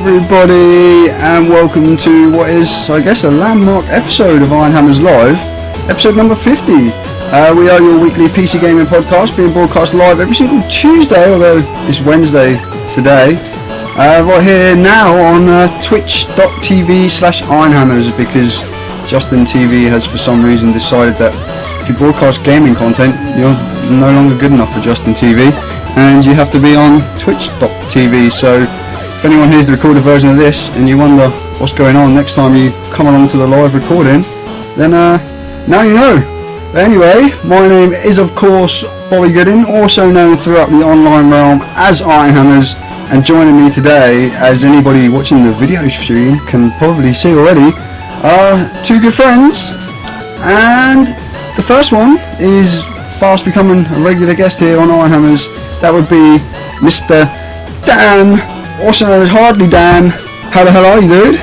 everybody, and welcome to what is, I guess, a landmark episode of Ironhammers Live, episode number 50. We are your weekly PC gaming podcast, being broadcast live every single Tuesday, although it's Wednesday today, right here now on twitch.tv/Ironhammers, because Justin TV has for some reason decided that if you broadcast gaming content, you're no longer good enough for Justin TV, and you have to be on twitch.tv. So if anyone hears the recorded version of this and you wonder what's going on next time you come along to the live recording, then now you know. But anyway, my name is of course Bobby Goodin, also known throughout the online realm as Ironhammers, and joining me today, as anybody watching the video stream can probably see already, are two good friends. And the first one is fast becoming a regular guest here on Ironhammers. That would be Mr. Dan, also known as Hardly Dan. How the hell are you, dude?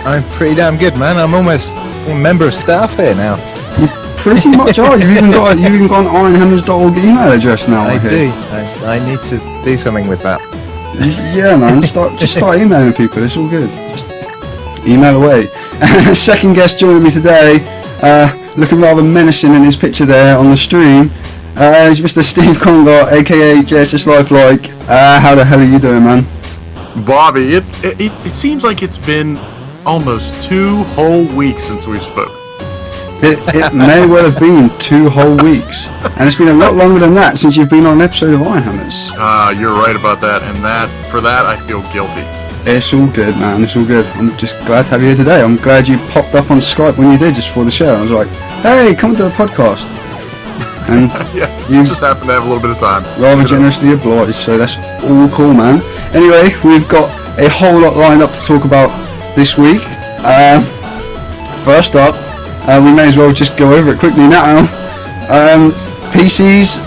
I'm pretty damn good, man. I'm almost a member of staff here now. You pretty much are. You've even got an ironhammers.org email address now. I do. I need to do something with that. Yeah, man. Just start emailing people. It's all good. Just email away. Second guest joining me today, looking rather menacing in his picture there on the stream, is Mr. Steve Conger, aka JSS Lifelike. How the hell are you doing, man? Bobby, it seems like it's been almost 2 whole weeks since we spoke. It may well have been 2 whole weeks, and it's been a lot longer than that since you've been on an episode of Ironhammers. You're right about that, and for that I feel guilty. It's all good, man. It's all good. I'm just glad to have you here today. I'm glad you popped up on Skype when you did just before the show. I was like, hey, come to the podcast. And yeah, you just happen to have a little bit of time. Rather generously obliged, so that's all cool, man. Anyway, we've got a whole lot lined up to talk about this week. First up, we may as well just go over it quickly now. PCs,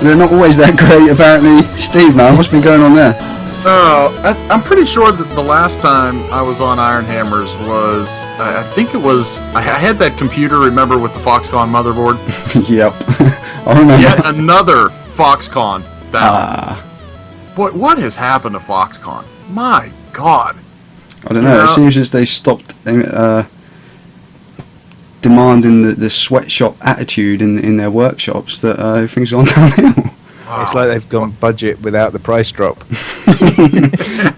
they're not always that great, apparently. Steve, man, what's been going on there? I'm pretty sure that the last time I was on Ironhammers was, I think it was, I had that computer, remember, with the Foxconn motherboard? Yep, I remember. Yet another Foxconn down. Boy, what has happened to Foxconn? My God. I don't know, it seems as they stopped demanding the sweatshop attitude in their workshops, that everything's gone downhill. Wow. It's like they've gone budget without the price drop.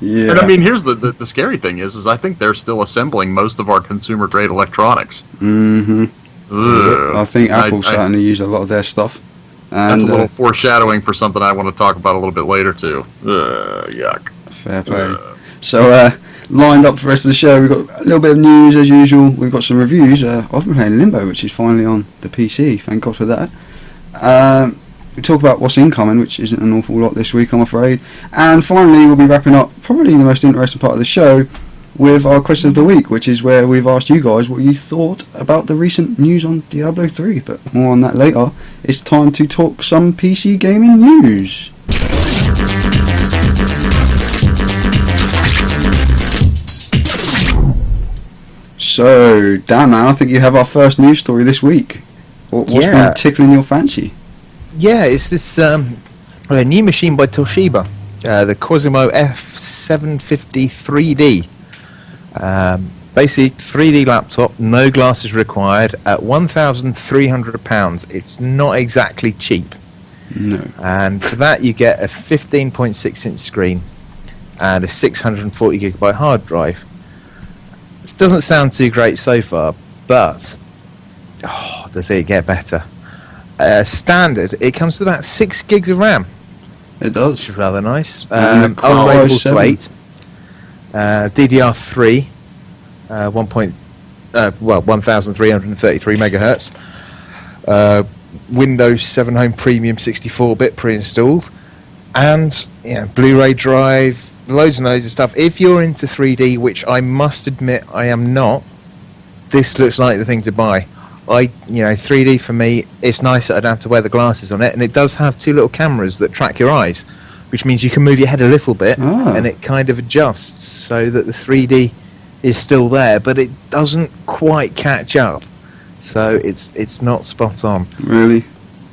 Yeah. And I mean, here's the scary thing is I think they're still assembling most of our consumer grade electronics. Mm-hmm. I think Apple's starting to use a lot of their stuff. And that's a little foreshadowing for something I want to talk about a little bit later too. Yuck. Fair play. So lined up for the rest of the show, we've got a little bit of news as usual. We've got some reviews. I've been playing Limbo, which is finally on the PC. Thank God for that. We talk about what's incoming, which isn't an awful lot this week, I'm afraid. And finally, we'll be wrapping up probably the most interesting part of the show with our question of the week, which is where we've asked you guys what you thought about the recent news on Diablo 3. But more on that later. It's time to talk some PC gaming news. So, Dan, man, I think you have our first news story this week. What's been tickling your fancy? Yeah, it's this a new machine by Toshiba, the Cosimo F750 3D. Basically, 3D laptop, no glasses required, at £1,300. It's not exactly cheap. No. And for that, you get a 15.6-inch screen and a 640GB hard drive. This doesn't sound too great so far, but does it get better? Standard, it comes with about 6 gigs of RAM. It does. Which is rather nice. Upgradable to 8. DDR3, 1333 megahertz. Windows 7 Home Premium 64-bit pre-installed, and Blu-ray drive, loads and loads of stuff. If you're into 3D, which I must admit I am not, this looks like the thing to buy. 3D for me, it's nice that I don't have to wear the glasses on it, and it does have 2 little cameras that track your eyes, which means you can move your head a little bit, and it kind of adjusts so that the 3D is still there, but it doesn't quite catch up. So it's not spot on. Really?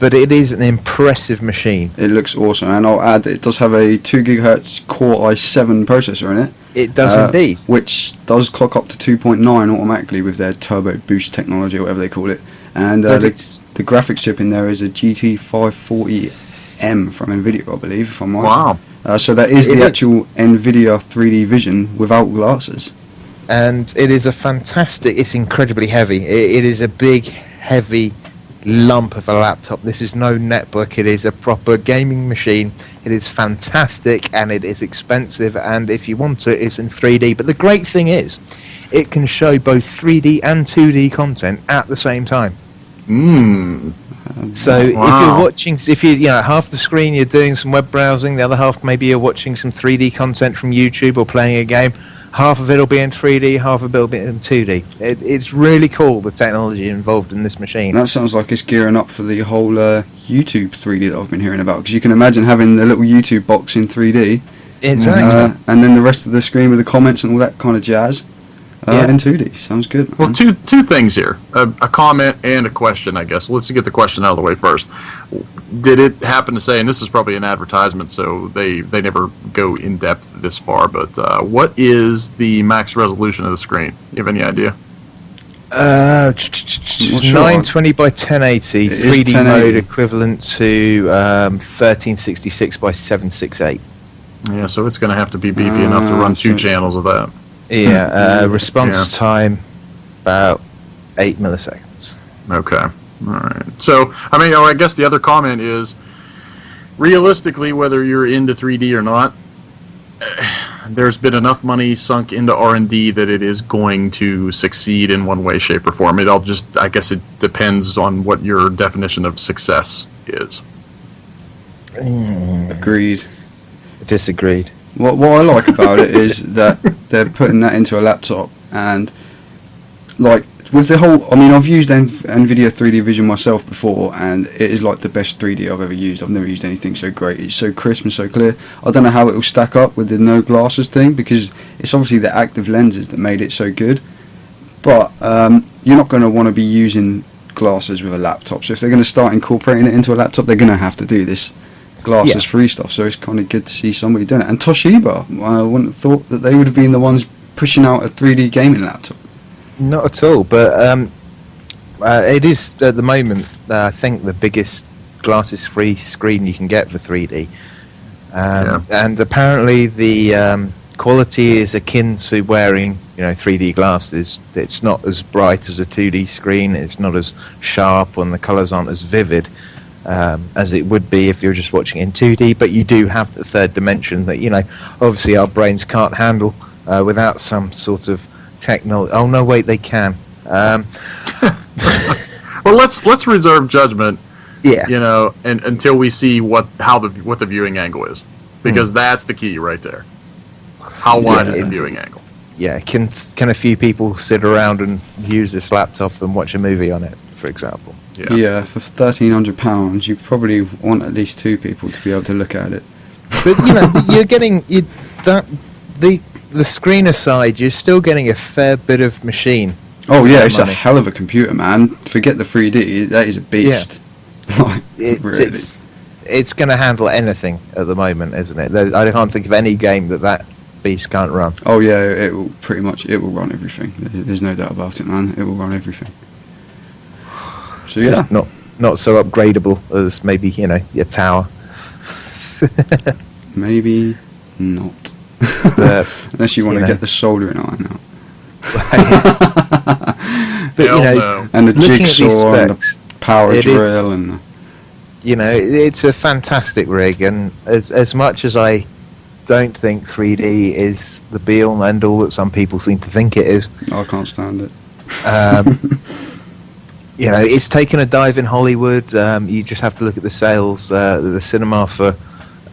but it is an impressive machine. It looks awesome, and I'll add that it does have a 2 GHz Core i7 processor in it. It does indeed. Which does clock up to 2.9 automatically with their turbo boost technology, or whatever they call it. And the graphics chip in there is a GT540M from NVIDIA, I believe, if I'm right. Wow. So that is the actual NVIDIA 3D Vision without glasses. And it is it's incredibly heavy. It is a big, heavy lump of a laptop. This is no netbook. It is a proper gaming machine. It is fantastic, and it is expensive, and if you want it, it's in 3D. But the great thing is, it can show both 3D and 2D content at the same time. So if you're watching, half the screen you're doing some web browsing, the other half maybe you're watching some 3D content from YouTube or playing a game. Half of it will be in 3D, half of it will be in 2D. It's really cool, the technology involved in this machine. That sounds like it's gearing up for the whole YouTube 3D that I've been hearing about. Because you can imagine having the little YouTube box in 3D. Exactly. And then the rest of the screen with the comments and all that kind of jazz in 2D. Sounds good, man. Well, two things here. A comment and a question, I guess. Let's get the question out of the way first. Did it happen to say, and this is probably an advertisement, so they never go in depth this far, but what is the max resolution of the screen? You have any idea? 920 by 1080, 3D mode equivalent to 1366 by 768. Yeah, so it's going to have to be beefy enough to run 2 channels of that. Yeah, response time about 8 milliseconds. Okay. All right. So, I guess the other comment is, realistically, whether you're into 3D or not, there's been enough money sunk into R&D that it is going to succeed in one way, shape, or form. I guess it depends on what your definition of success is. Agreed. Disagreed. What I like about it is that they're putting that into a laptop, and like with the whole, I've used NVIDIA 3D Vision myself before, and it is like the best 3D I've ever used. I've never used anything so great. It's so crisp and so clear. I don't know how it will stack up with the no glasses thing, because it's obviously the active lenses that made it so good. But you're not going to want to be using glasses with a laptop. So if they're going to start incorporating it into a laptop, they're going to have to do this glasses-free stuff. So it's kind of good to see somebody doing it. And Toshiba, I wouldn't have thought that they would have been the ones pushing out a 3D gaming laptop. Not at all, but it is at the moment, I think, the biggest glasses-free screen you can get for 3D. And apparently the quality is akin to wearing 3D glasses. It's not as bright as a 2D screen, it's not as sharp, and the colours aren't as vivid as it would be if you're just watching in 2D, but you do have the third dimension that, obviously our brains can't handle without some sort of technology. Oh no, wait, they can. Well, let's reserve judgment. Yeah. And until we see what the viewing angle is, because that's the key right there. How wide is the viewing angle? Yeah. Can a few people sit around and use this laptop and watch a movie on it, for example? Yeah. For £1,300, you probably want at least 2 people to be able to look at it. But you're getting the screen aside, you're still getting a fair bit of machine. Oh yeah, it's a hell of a computer, man. Forget the 3D, that is a beast. Yeah. It's going to handle anything at the moment, isn't it? I can't think of any game that beast can't run. Oh yeah, it will run everything. There's no doubt about it, man. It will run everything. So yeah, just not so upgradable as maybe your tower. Maybe not. Unless you want to get the soldering iron out. But and the jigsaw and the power drill and it's a fantastic rig, and as much as I don't think 3D is the be all and end all that some people seem to think it is, I can't stand it. It's taken a dive in Hollywood. You just have to look at the sales. The cinema for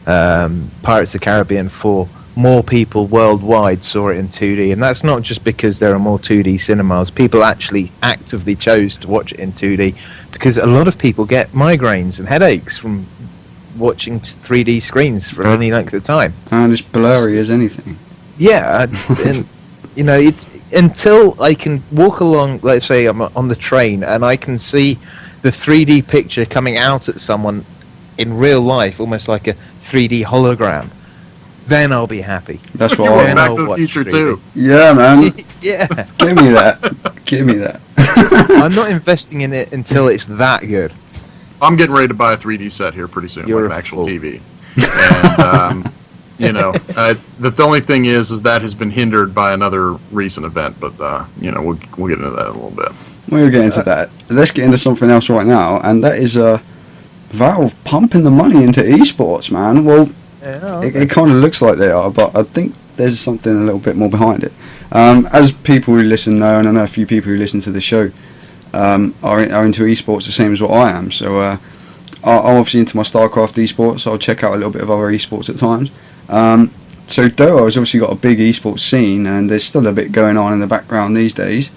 Pirates of the Caribbean 4, more people worldwide saw it in 2D, and that's not just because there are more 2D cinemas. People actually actively chose to watch it in 2D because a lot of people get migraines and headaches from watching 3D screens for any length of time. And it's blurry as anything. Yeah, and it's until I can walk along, let's say I'm on the train, and I can see the 3D picture coming out at someone in real life, almost like a 3D hologram, then I'll be happy. That's what You I went Then Back I'll to the watch Future 3D. too. Yeah, man. Yeah. Give me that. Give me that. I'm not investing in it until it's that good. I'm getting ready to buy a 3D set here pretty soon, You're like an a actual fool. TV. And the only thing is that has been hindered by another recent event. But we'll get into that in a little bit. We'll get into that. Let's get into something else right now, and that is Valve pumping the money into esports, man. Well, it kind of looks like they are, but I think there's something a little bit more behind it. As people who listen know, and I know a few people who listen to the show are into esports the same as what I am. So I'm obviously into my StarCraft esports, so I'll check out a little bit of other esports at times. So Dota has obviously got a big esports scene, and there's still a bit going on in the background these days.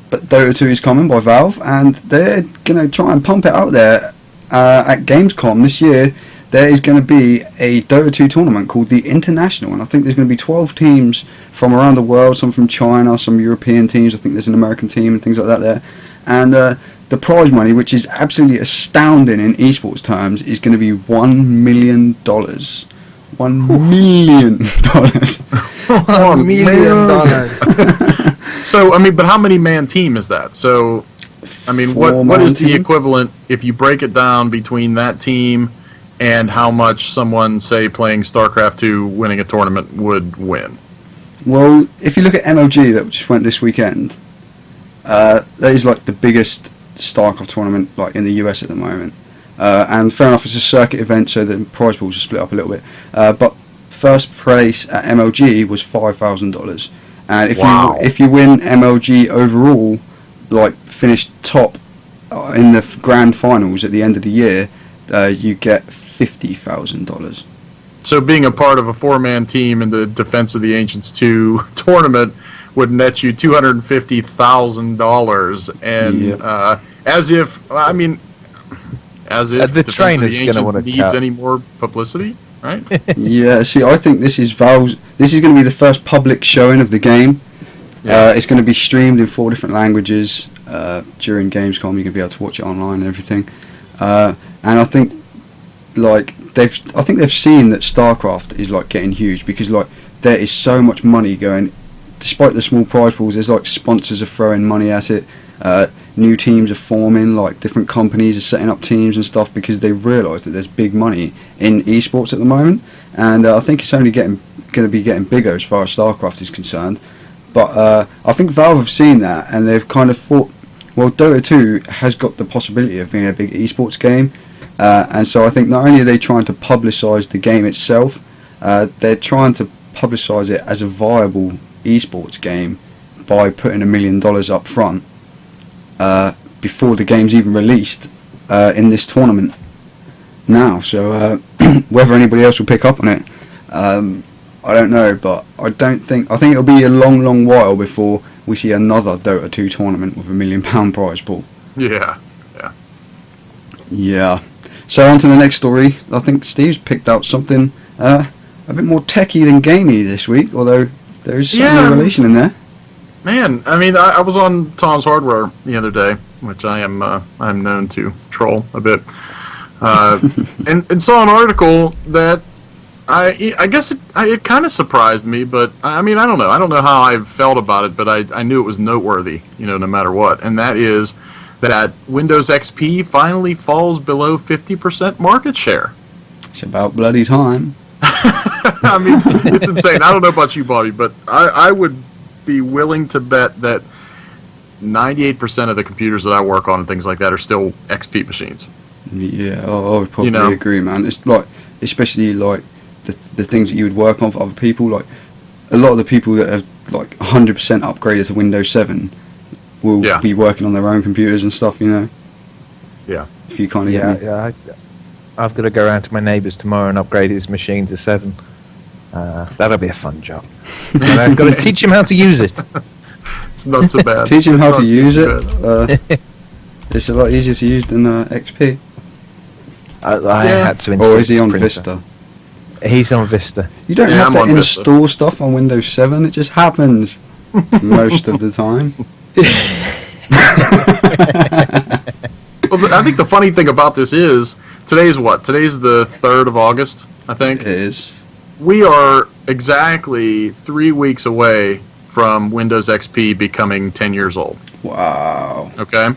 But Dota 2 is coming by Valve, and they're going to try and pump it out there at Gamescom this year. There is going to be a Dota 2 tournament called the International, and I think there's going to be 12 teams from around the world, some from China, some European teams. I think there's an American team and things like that there. And the prize money, which is absolutely astounding in esports terms, is going to be $1 million. $1 million. $1 million. So, but how many man team is that? So, what is the equivalent if you break it down between that team and how much someone, say, playing StarCraft 2 winning a tournament would win? Well, if you look at MLG that just went this weekend, that is like the biggest StarCraft tournament like in the US at the moment. And fair enough, it's a circuit event, so the prize pools are split up a little bit. But first place at MLG was $5,000. And if you win MLG overall, like finish top in the grand finals at the end of the year, you get $50,000. So being a part of a 4-man team in the Defense of the Ancients 2 tournament would net you $250,000, and Yep. as if the trainer's going to want to needs any more publicity, right? Yeah, see, I think this is Valve's. This is going to be the first public showing of the game. Yeah. It's going to be streamed in 4 different languages during Gamescom. You're going to be able to watch it online and everything. And I think, they've seen that StarCraft is like getting huge, because like there is so much money going. Despite the small prize pools, there's like sponsors are throwing money at it. New teams are forming, like different companies are setting up teams and stuff, because they've realised that there's big money in esports at the moment, and I think it's only going to be getting bigger as far as StarCraft is concerned. But I think Valve have seen that, and they've kind of thought, well, Dota 2 has got the possibility of being a big esports game, and so I think not only are they trying to publicise the game itself, they're trying to publicise it as a viable esports game by putting $1 million up front before the game's even released in this tournament now. So whether anybody else will pick up on it, I don't know, but I think it'll be a long while before we see another Dota 2 tournament with £1 million prize pool. Yeah. So on to the next story. I think Steve's picked out something a bit more techie than gamey this week, although there is some relation in there. Man, I was on Tom's Hardware the other day, which I'm known to troll a bit, and saw an article that I guess it kind of surprised me, but I don't know how I felt about it, but I knew it was noteworthy, no matter what, and that is that Windows XP finally falls below 50% market share. It's about bloody time. It's insane. I don't know about you, Bobby, but I would be willing to bet that 98% of the computers that I work on and things like that are still XP machines. Yeah, I would probably agree, man. It's like, especially like the things that you would work on for other people. Like a lot of the people that have like 100% upgraded to Windows 7 will be working on their own computers and stuff. Yeah. If you kind of get me. I've got to go around to my neighbours tomorrow and upgrade his machine to 7. That'll be a fun job. So I've got to teach him how to use it. It's not so bad. Teach him how to use it. It's a lot easier to use than XP. I had to install. Or is he on printer. Vista? He's on Vista. You don't have I'm to on install stuff on Windows 7. It just happens most of the time. Well, I think the funny thing about this is, today's what? Today's the 3rd of August, I think. It is. We are exactly 3 weeks away from Windows XP becoming 10 years old. Wow. Okay?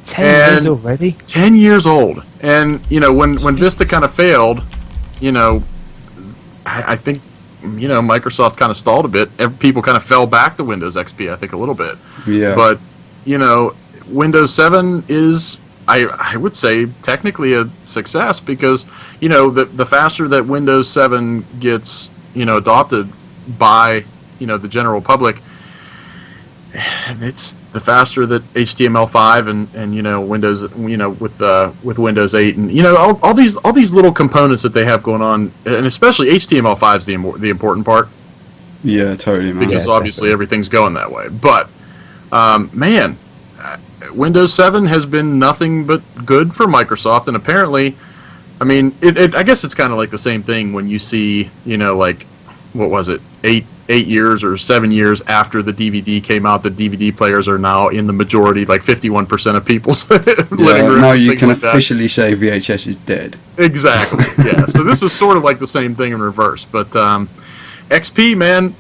10 years already? 10 years old. And, when Vista kind of failed, I think, Microsoft kind of stalled a bit. People kind of fell back to Windows XP, I think, a little bit. Yeah. But, Windows 7 is, I would say, technically a success because, the faster that Windows 7 gets, adopted by, the general public, it's the faster that HTML5 and Windows, with Windows 8 and, all these little components that they have going on, and especially HTML5 is the important part. Yeah, totally, man. Because obviously everything's going that way. But, man, Windows 7 has been nothing but good for Microsoft, and apparently, I mean, I guess it's kind of like the same thing when you see, what was it, 8 years or 7 years after the DVD came out, the DVD players are now in the majority, like 51% of people's living rooms. Now you can officially say VHS is dead. Exactly, yeah. So this is sort of like the same thing in reverse. But XP, man,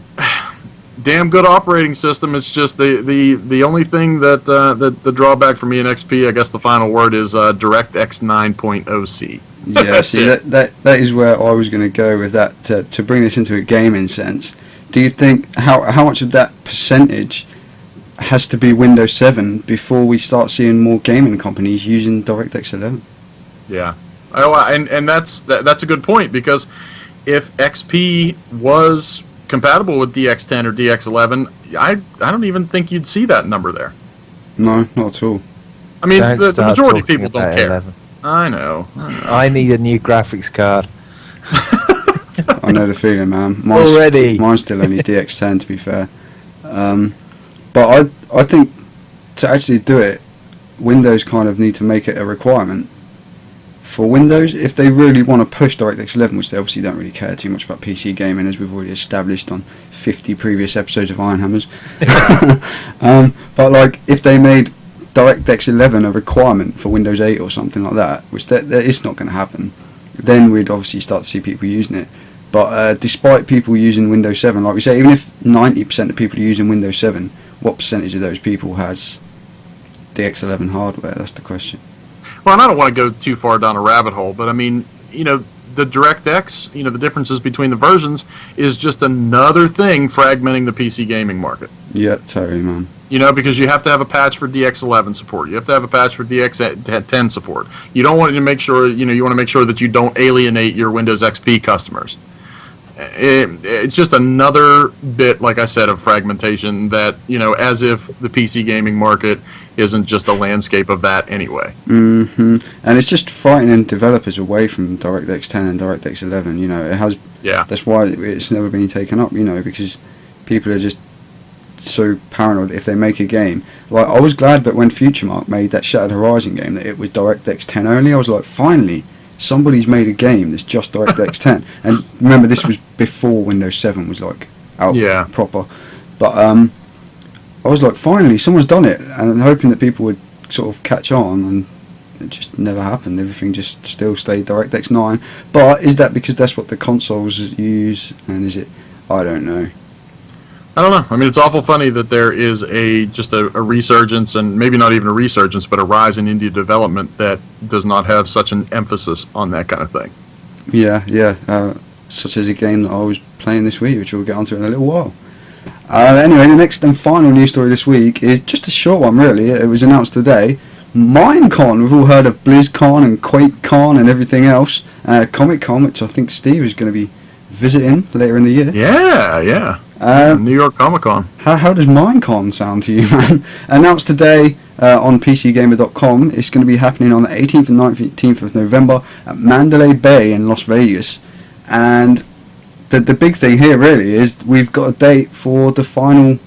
damn good operating system. It's just the only thing that the drawback for me in XP, I guess the final word is DirectX 9.0C. Yeah, see, that is where I was going to go with that, to bring this into a gaming sense. Do you think, how much of that percentage has to be Windows 7 before we start seeing more gaming companies using DirectX 11? Yeah. And that's a good point, because if XP was compatible with DX10 or DX11, I don't even think you'd see that number there. No, not at all. I mean, the majority of people don't care. 11. I know. I need a new graphics card. I know the feeling, man. Mine's still only DX10, to be fair. But I think to actually do it, Windows kind of need to make it a requirement for Windows if they really want to push DirectX 11, which they obviously don't really care too much about PC gaming, as we've already established on 50 previous episodes of Ironhammers. But like, if they made DirectX 11 a requirement for Windows 8 or something like that, which that is not going to happen, then we'd obviously start to see people using it. But despite people using Windows 7, like we say, even if 90% of people are using Windows 7, what percentage of those people has DX11 hardware? That's the question. Well, and I don't want to go too far down a rabbit hole, but I mean, the DirectX, the differences between the versions is just another thing fragmenting the PC gaming market. Yeah, totally, man. Because you have to have a patch for DX11 support. You have to have a patch for DX10 support. You don't want to make sure, you want to make sure that you don't alienate your Windows XP customers. It's just another bit, like I said, of fragmentation that, as if the PC gaming market isn't just a landscape of that anyway. And it's just frightening developers away from DirectX 10 and DirectX 11. It has. Yeah. That's why it's never been taken up. Because people are just so paranoid that if they make a game. Like, I was glad that when FutureMark made that Shattered Horizon game that it was DirectX 10 only. I was like, finally, somebody's made a game that's just DirectX 10. And remember, this was before Windows 7 was like out proper. But I was like, finally, someone's done it, and I'm hoping that people would sort of catch on, and it just never happened. Everything just still stayed DirectX 9. But is that because that's what the consoles use, and is it? I don't know. I don't know. I mean, it's awful funny that there is just a resurgence, and maybe not even a resurgence, but a rise in indie development that does not have such an emphasis on that kind of thing. Yeah. Such as a game that I was playing this week, which we'll get onto in a little while. Anyway, the next and final news story this week is just a short one, really. It was announced today. Minecon, we've all heard of BlizzCon and QuakeCon and everything else. Comic-Con, which I think Steve is going to be visiting later in the year. Yeah. New York Comic Con. How does Minecon sound to you, man? Announced today on PCGamer.com. It's going to be happening on the 18th and 19th of November at Mandalay Bay in Las Vegas. And the big thing here really is we've got a date for the final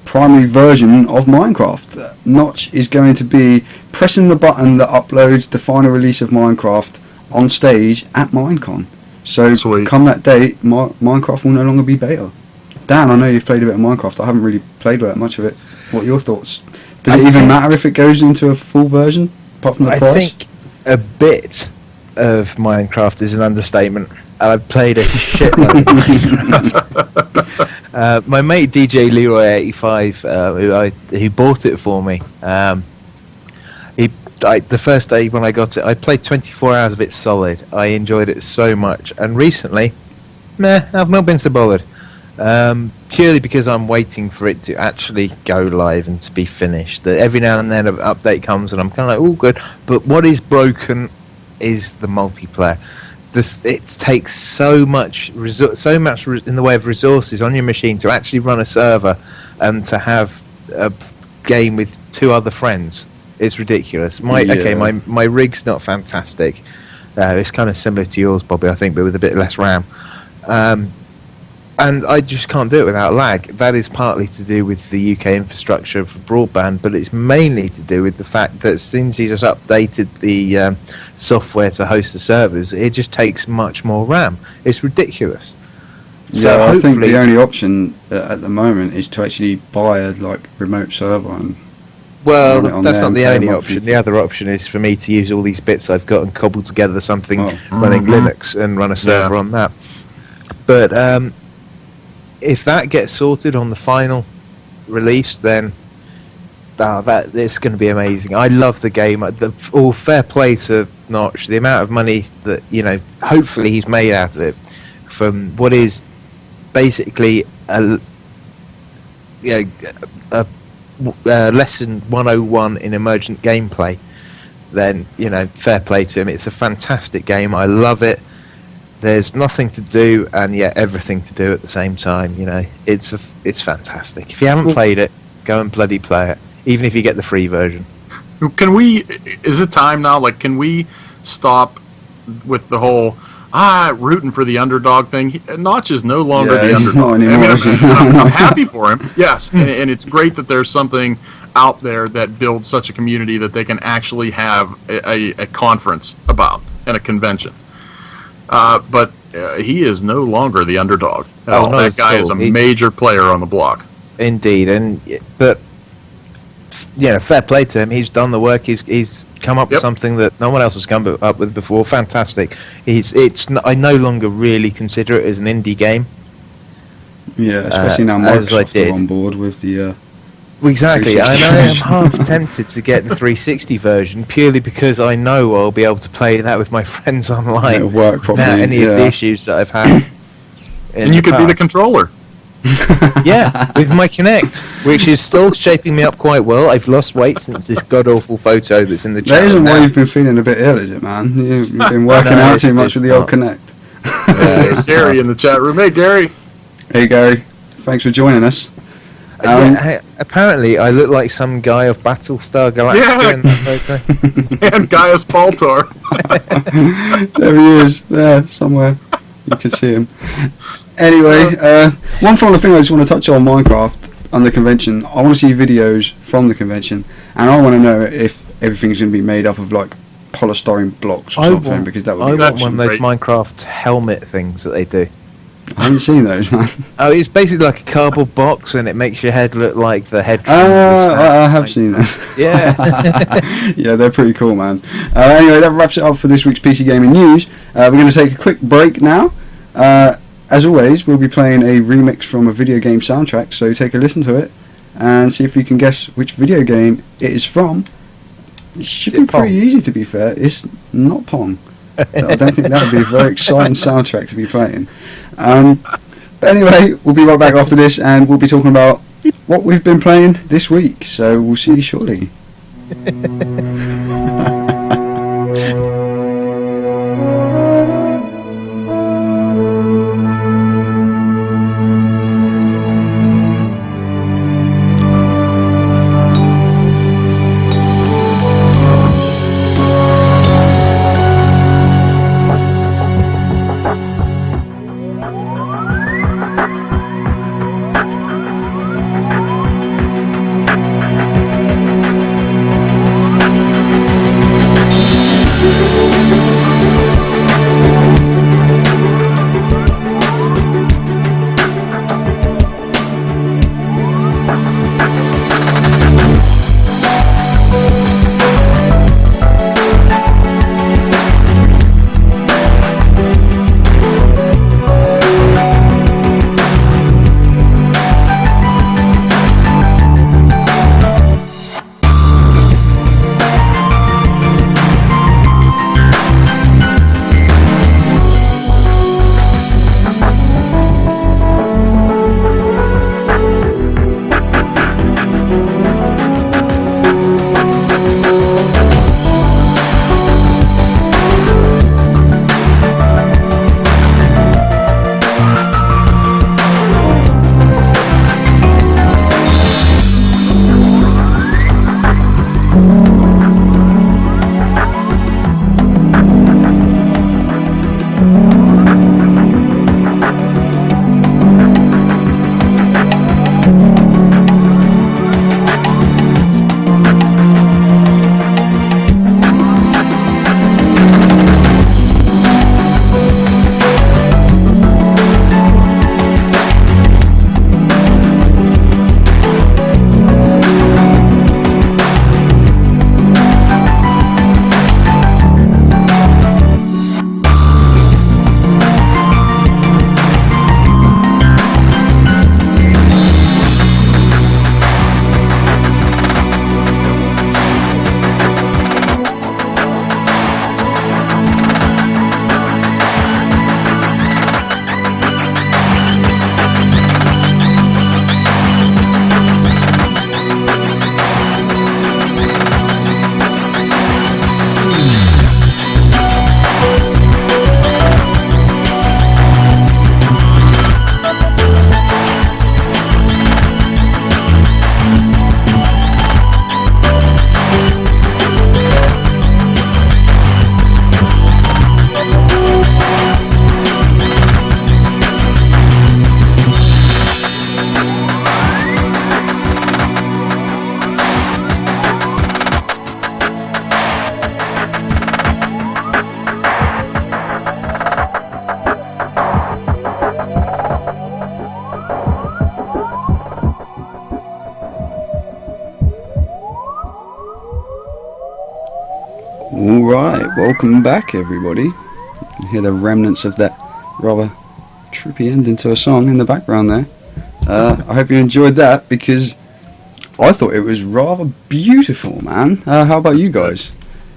primary version of Minecraft. Notch is going to be pressing the button that uploads the final release of Minecraft on stage at Minecon. So Sweet. Come that date, Minecraft will no longer be beta. Dan, I know you've played a bit of Minecraft. I haven't really played that much of it. What are your thoughts? Does it even matter if it goes into a full version? apart from the I price? think a bit of Minecraft is an understatement. I've played a shitload of Minecraft. My mate DJ Leroy85, who bought it for me, the first day when I got it, I played 24 hours of it solid. I enjoyed it so much, and recently, I've not been so bothered. Purely because I'm waiting for it to actually go live and to be finished. That every now and then an update comes and I'm kind of like, oh, good. But what is broken is the multiplayer. It takes so much in the way of resources on your machine to actually run a server and to have a game with 2 other friends. It's ridiculous. My rig's not fantastic. It's kind of similar to yours, Bobby, I think, but with a bit less RAM. And I just can't do it without lag. That is partly to do with the UK infrastructure for broadband, but it's mainly to do with the fact that since he's just updated the software to host the servers, it just takes much more RAM. It's ridiculous. So I think the only option at the moment is to actually buy a remote server. And that's not the only option. The other option is for me to use all these bits I've got and cobble together something running Linux and run a server on that. But if that gets sorted on the final release, then it's going to be amazing. I love the game. Fair play to Notch. The amount of money that hopefully he's made out of it from what is basically a lesson 101 in emergent gameplay. Then fair play to him. It's a fantastic game. I love it. There's nothing to do and yet everything to do at the same time. It's fantastic. If you haven't played it, go and bloody play it, even if you get the free version. Is it time now? Can we stop with the whole rooting for the underdog thing? Notch is no longer the underdog. I'm happy for him. Yes, and it's great that there's something out there that builds such a community that they can actually have a conference about and a convention. But he is no longer the underdog. That guy is a major player on the block. Indeed, but fair play to him. He's done the work. He's come up with something that no one else has come up with before. Fantastic. I no longer really consider it as an indie game. Yeah, especially now Microsoft are on board with the. Exactly, and I am half tempted to get the 360 version purely because I know I'll be able to play that with my friends online It'll work properly, without any of the issues that I've had. And you could be the controller. Yeah, with my Kinect, which is still shaping me up quite well. I've lost weight since this god-awful photo that's in the chat. That isn't why you've been feeling a bit ill, is it, man? You've been working out too much with the old Kinect. There's Gary in the chat room. Hey, Gary. Hey, Gary. Thanks for joining us. Apparently, I look like some guy of Battlestar Galactica in that photo. And Gaius Baltar. There he is, there, somewhere. You can see him. Anyway, one final thing I just want to touch on Minecraft on the convention. I want to see videos from the convention, and I want to know if everything's going to be made up of polystyrene blocks or something, because that would be I want one of those Minecraft helmet things that they do. I haven't seen those, man. Oh, it's basically like a cardboard box, and it makes your head look like the head. I have seen them. Yeah, yeah, they're pretty cool, man. Anyway, that wraps it up for this week's PC Gaming News. We're going to take a quick break now. As always, we'll be playing a remix from a video game soundtrack, so take a listen to it and see if you can guess which video game it is from. It should be pretty easy, to be fair. It's not Pong. So I don't think that would be a very exciting soundtrack to be playing. But anyway, we'll be right back after this, and we'll be talking about what we've been playing this week. So we'll see you shortly. Right, welcome back everybody. You can hear the remnants of that rather trippy ending to a song in the background there. I hope you enjoyed that because I thought it was rather beautiful, man. How about you guys?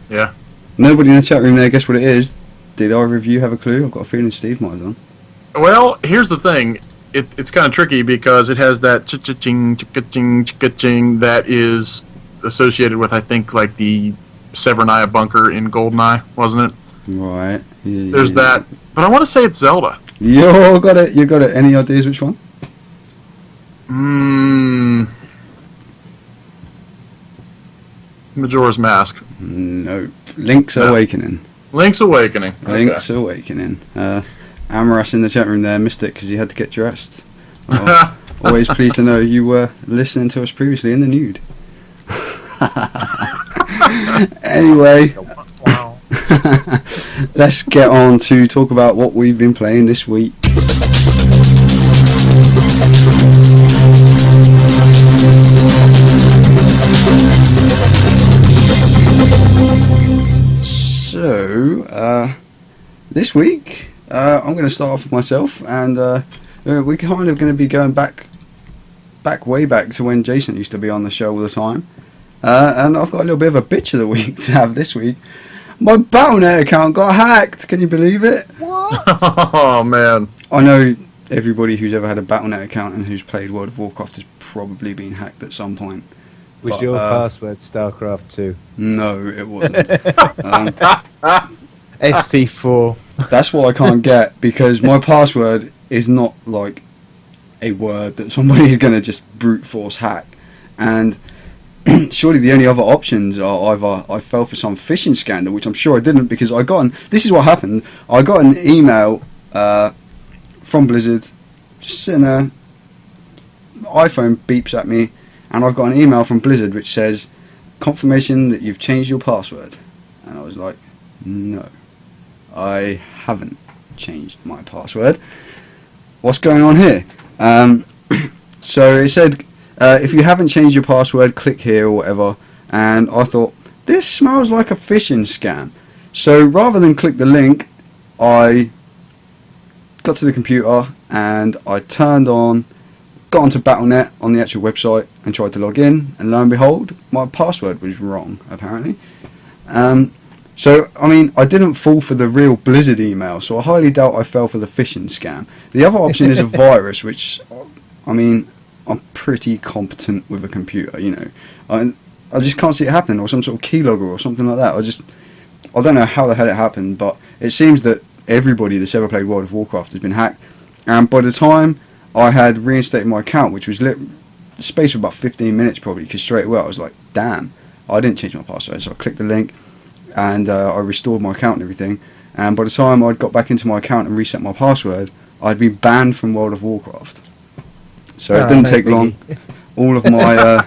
Yeah. Nobody in the chat room there guess what it is. Did either of you have a clue? I've got a feeling Steve might have done. Well, here's the thing. It's kind of tricky because it has that ch-ch-ching, ch-ch-ching, ch-ch-ching that is associated with, I think, like the Severnaya bunker in GoldenEye, wasn't it? Right. Yeah, There's that. But I want to say it's Zelda. You got it. You got it. Any ideas which one? Majora's Mask. Nope. Link's No. Awakening. Link's Awakening. Okay. Link's Awakening. Amaras in the chat room there missed it because you had to get dressed. Always pleased to know you were listening to us previously in the nude. Anyway, let's get on to talk about what we've been playing this week. So, this week, I'm going to start off with myself, and we're kind of going to be going way back to when Jason used to be on the show all the time. And I've got a little bit of a bitch of the week to have this week. My Battle.net account got hacked. Can you believe it? What? Oh, man. I know everybody who's ever had a Battle.net account and who's played World of Warcraft has probably been hacked at some point. Was But, your password StarCraft 2? No, it wasn't. ST4. That's what I can't get, because my password is not like a word that somebody is going to just brute force hack. And surely the only other options are either I fell for some phishing scandal, which I'm sure I didn't, because this is what happened. I got an email from Blizzard, just sitting there, iPhone beeps at me, and I've got an email from Blizzard which says, confirmation that you've changed your password. And I was like, no, I haven't changed my password. What's going on here? So it said, if you haven't changed your password, click here or whatever. And I thought, this smells like a phishing scam. So rather than click the link, I got to the computer and I got onto Battle.net on the actual website and tried to log in, and lo and behold, my password was wrong, apparently. So, I mean, I didn't fall for the real Blizzard email, so I highly doubt I fell for the phishing scam. The other option is a virus, which, I mean, I'm pretty competent with a computer, you know. I just can't see it happening, or some sort of keylogger or something like that. I don't know how the hell it happened, but it seems that everybody that's ever played World of Warcraft has been hacked. And by the time I had reinstated my account, which was space of about 15 minutes probably, because straight away I was like, damn, I didn't change my password. So I clicked the link and I restored my account and everything. And by the time I'd got back into my account and reset my password, I'd been banned from World of Warcraft. So it didn't take long. All of my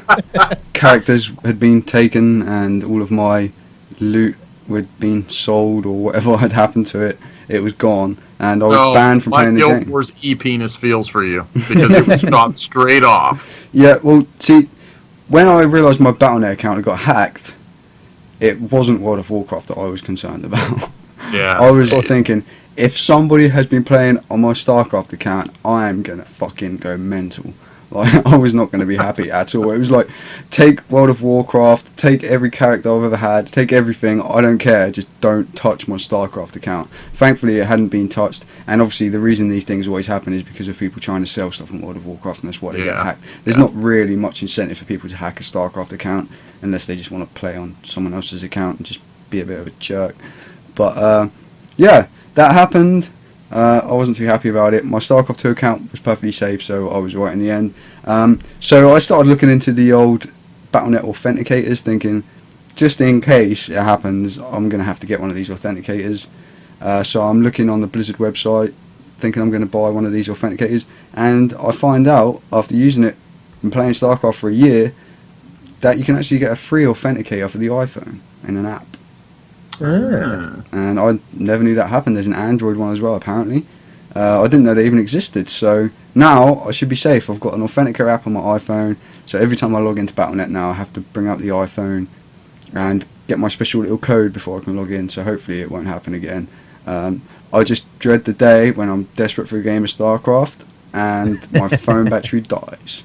characters had been taken and all of my loot had been sold, or whatever had happened to it. It was gone, and I was banned from playing the game. My Guild Wars e-penis feels for you, because it was shot straight off. Yeah, well, see, when I realised my Battle.net account had got hacked, it wasn't World of Warcraft that I was concerned about. Yeah. I was thinking, if somebody has been playing on my StarCraft account, I am going to fucking go mental. Like, I was not going to be happy at all. It was like, take World of Warcraft, take every character I've ever had, take everything, I don't care, just don't touch my StarCraft account. Thankfully it hadn't been touched, and obviously the reason these things always happen is because of people trying to sell stuff on World of Warcraft, and that's why they get hacked. There's not really much incentive for people to hack a StarCraft account, unless they just want to play on someone else's account and just be a bit of a jerk. But, yeah, that happened. I wasn't too happy about it. My StarCraft 2 account was perfectly safe, so I was right in the end. So I started looking into the old Battle.net authenticators, thinking, just in case it happens, I'm going to have to get one of these authenticators. So I'm looking on the Blizzard website, thinking I'm going to buy one of these authenticators, and I find out, after using it and playing StarCraft for a year, that you can actually get a free authenticator for the iPhone in an app. And I never knew that happened. There's an Android one as well, apparently. I didn't know they even existed. So now I should be safe. I've got an authenticator app on my iPhone, so every time I log into Battle.net now, I have to bring up the iPhone and get my special little code before I can log in. So hopefully it won't happen again. I just dread the day when I'm desperate for a game of StarCraft and my phone battery dies.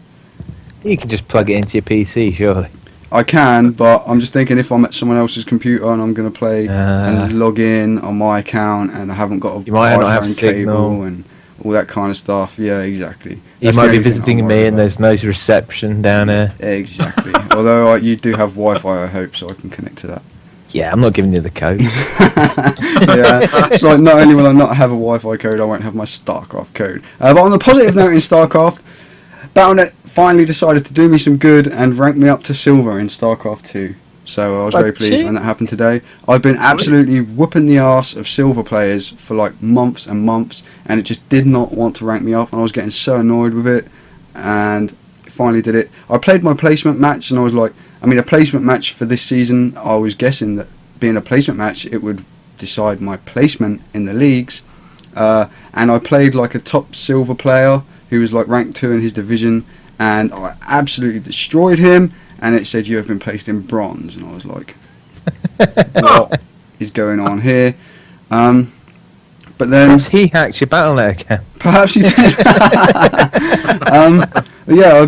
You can just plug it into your PC, surely. I can, but I'm just thinking if I'm at someone else's computer and I'm going to play and log in on my account and I haven't got a You might not have iPhone signal. cable and all that kind of stuff. Yeah, exactly. You That's the might be only thing visiting I'm me worried and about. there's no reception down there. Exactly. Although you do have Wi-Fi, I hope, so I can connect to that. Yeah, I'm not giving you the code. Yeah, it's like not only will I not have a Wi-Fi code, I won't have my StarCraft code. But on a positive note in StarCraft, Battle.net finally decided to do me some good and rank me up to silver in StarCraft 2. So I was very pleased when that happened today. I've been absolutely whooping the arse of silver players for like months and months, and it just did not want to rank me up, and I was getting so annoyed with it, and it finally did it. I played my placement match, and I was like, a placement match for this season, I was guessing that being a placement match, it would decide my placement in the leagues, and I played like a top silver player who was like ranked 2 in his division, and I absolutely destroyed him, and it said you have been placed in bronze, and I was like, what is going on here? But then Perhaps he hacked your Battle.net account. perhaps he did. But yeah, I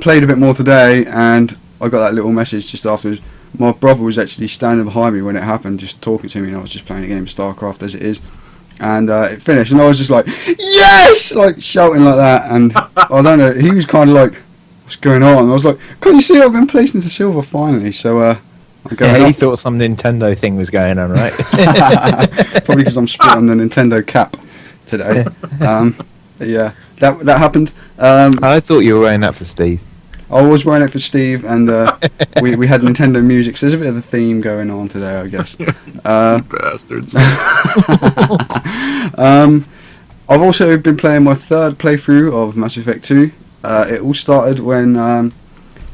played a bit more today, and I got that little message just afterwards. My brother was actually standing behind me when it happened, just talking to me, and I was just playing a game of StarCraft as it is. And it finished, and I was just like, yes! Like, shouting like that, and I don't know, he was kind of like, what's going on? And I was like, can't you see I've been placed into silver finally? So, I'm going Yeah, he up. thought some Nintendo thing was going on, right? Probably because I'm split on the Nintendo cap today. But yeah, that happened. I thought you were wearing that for Steve. I was wearing it for Steve, and we had Nintendo music, so there's a bit of a theme going on today, I guess. Bastards. I've also been playing my third playthrough of Mass Effect 2. It all started when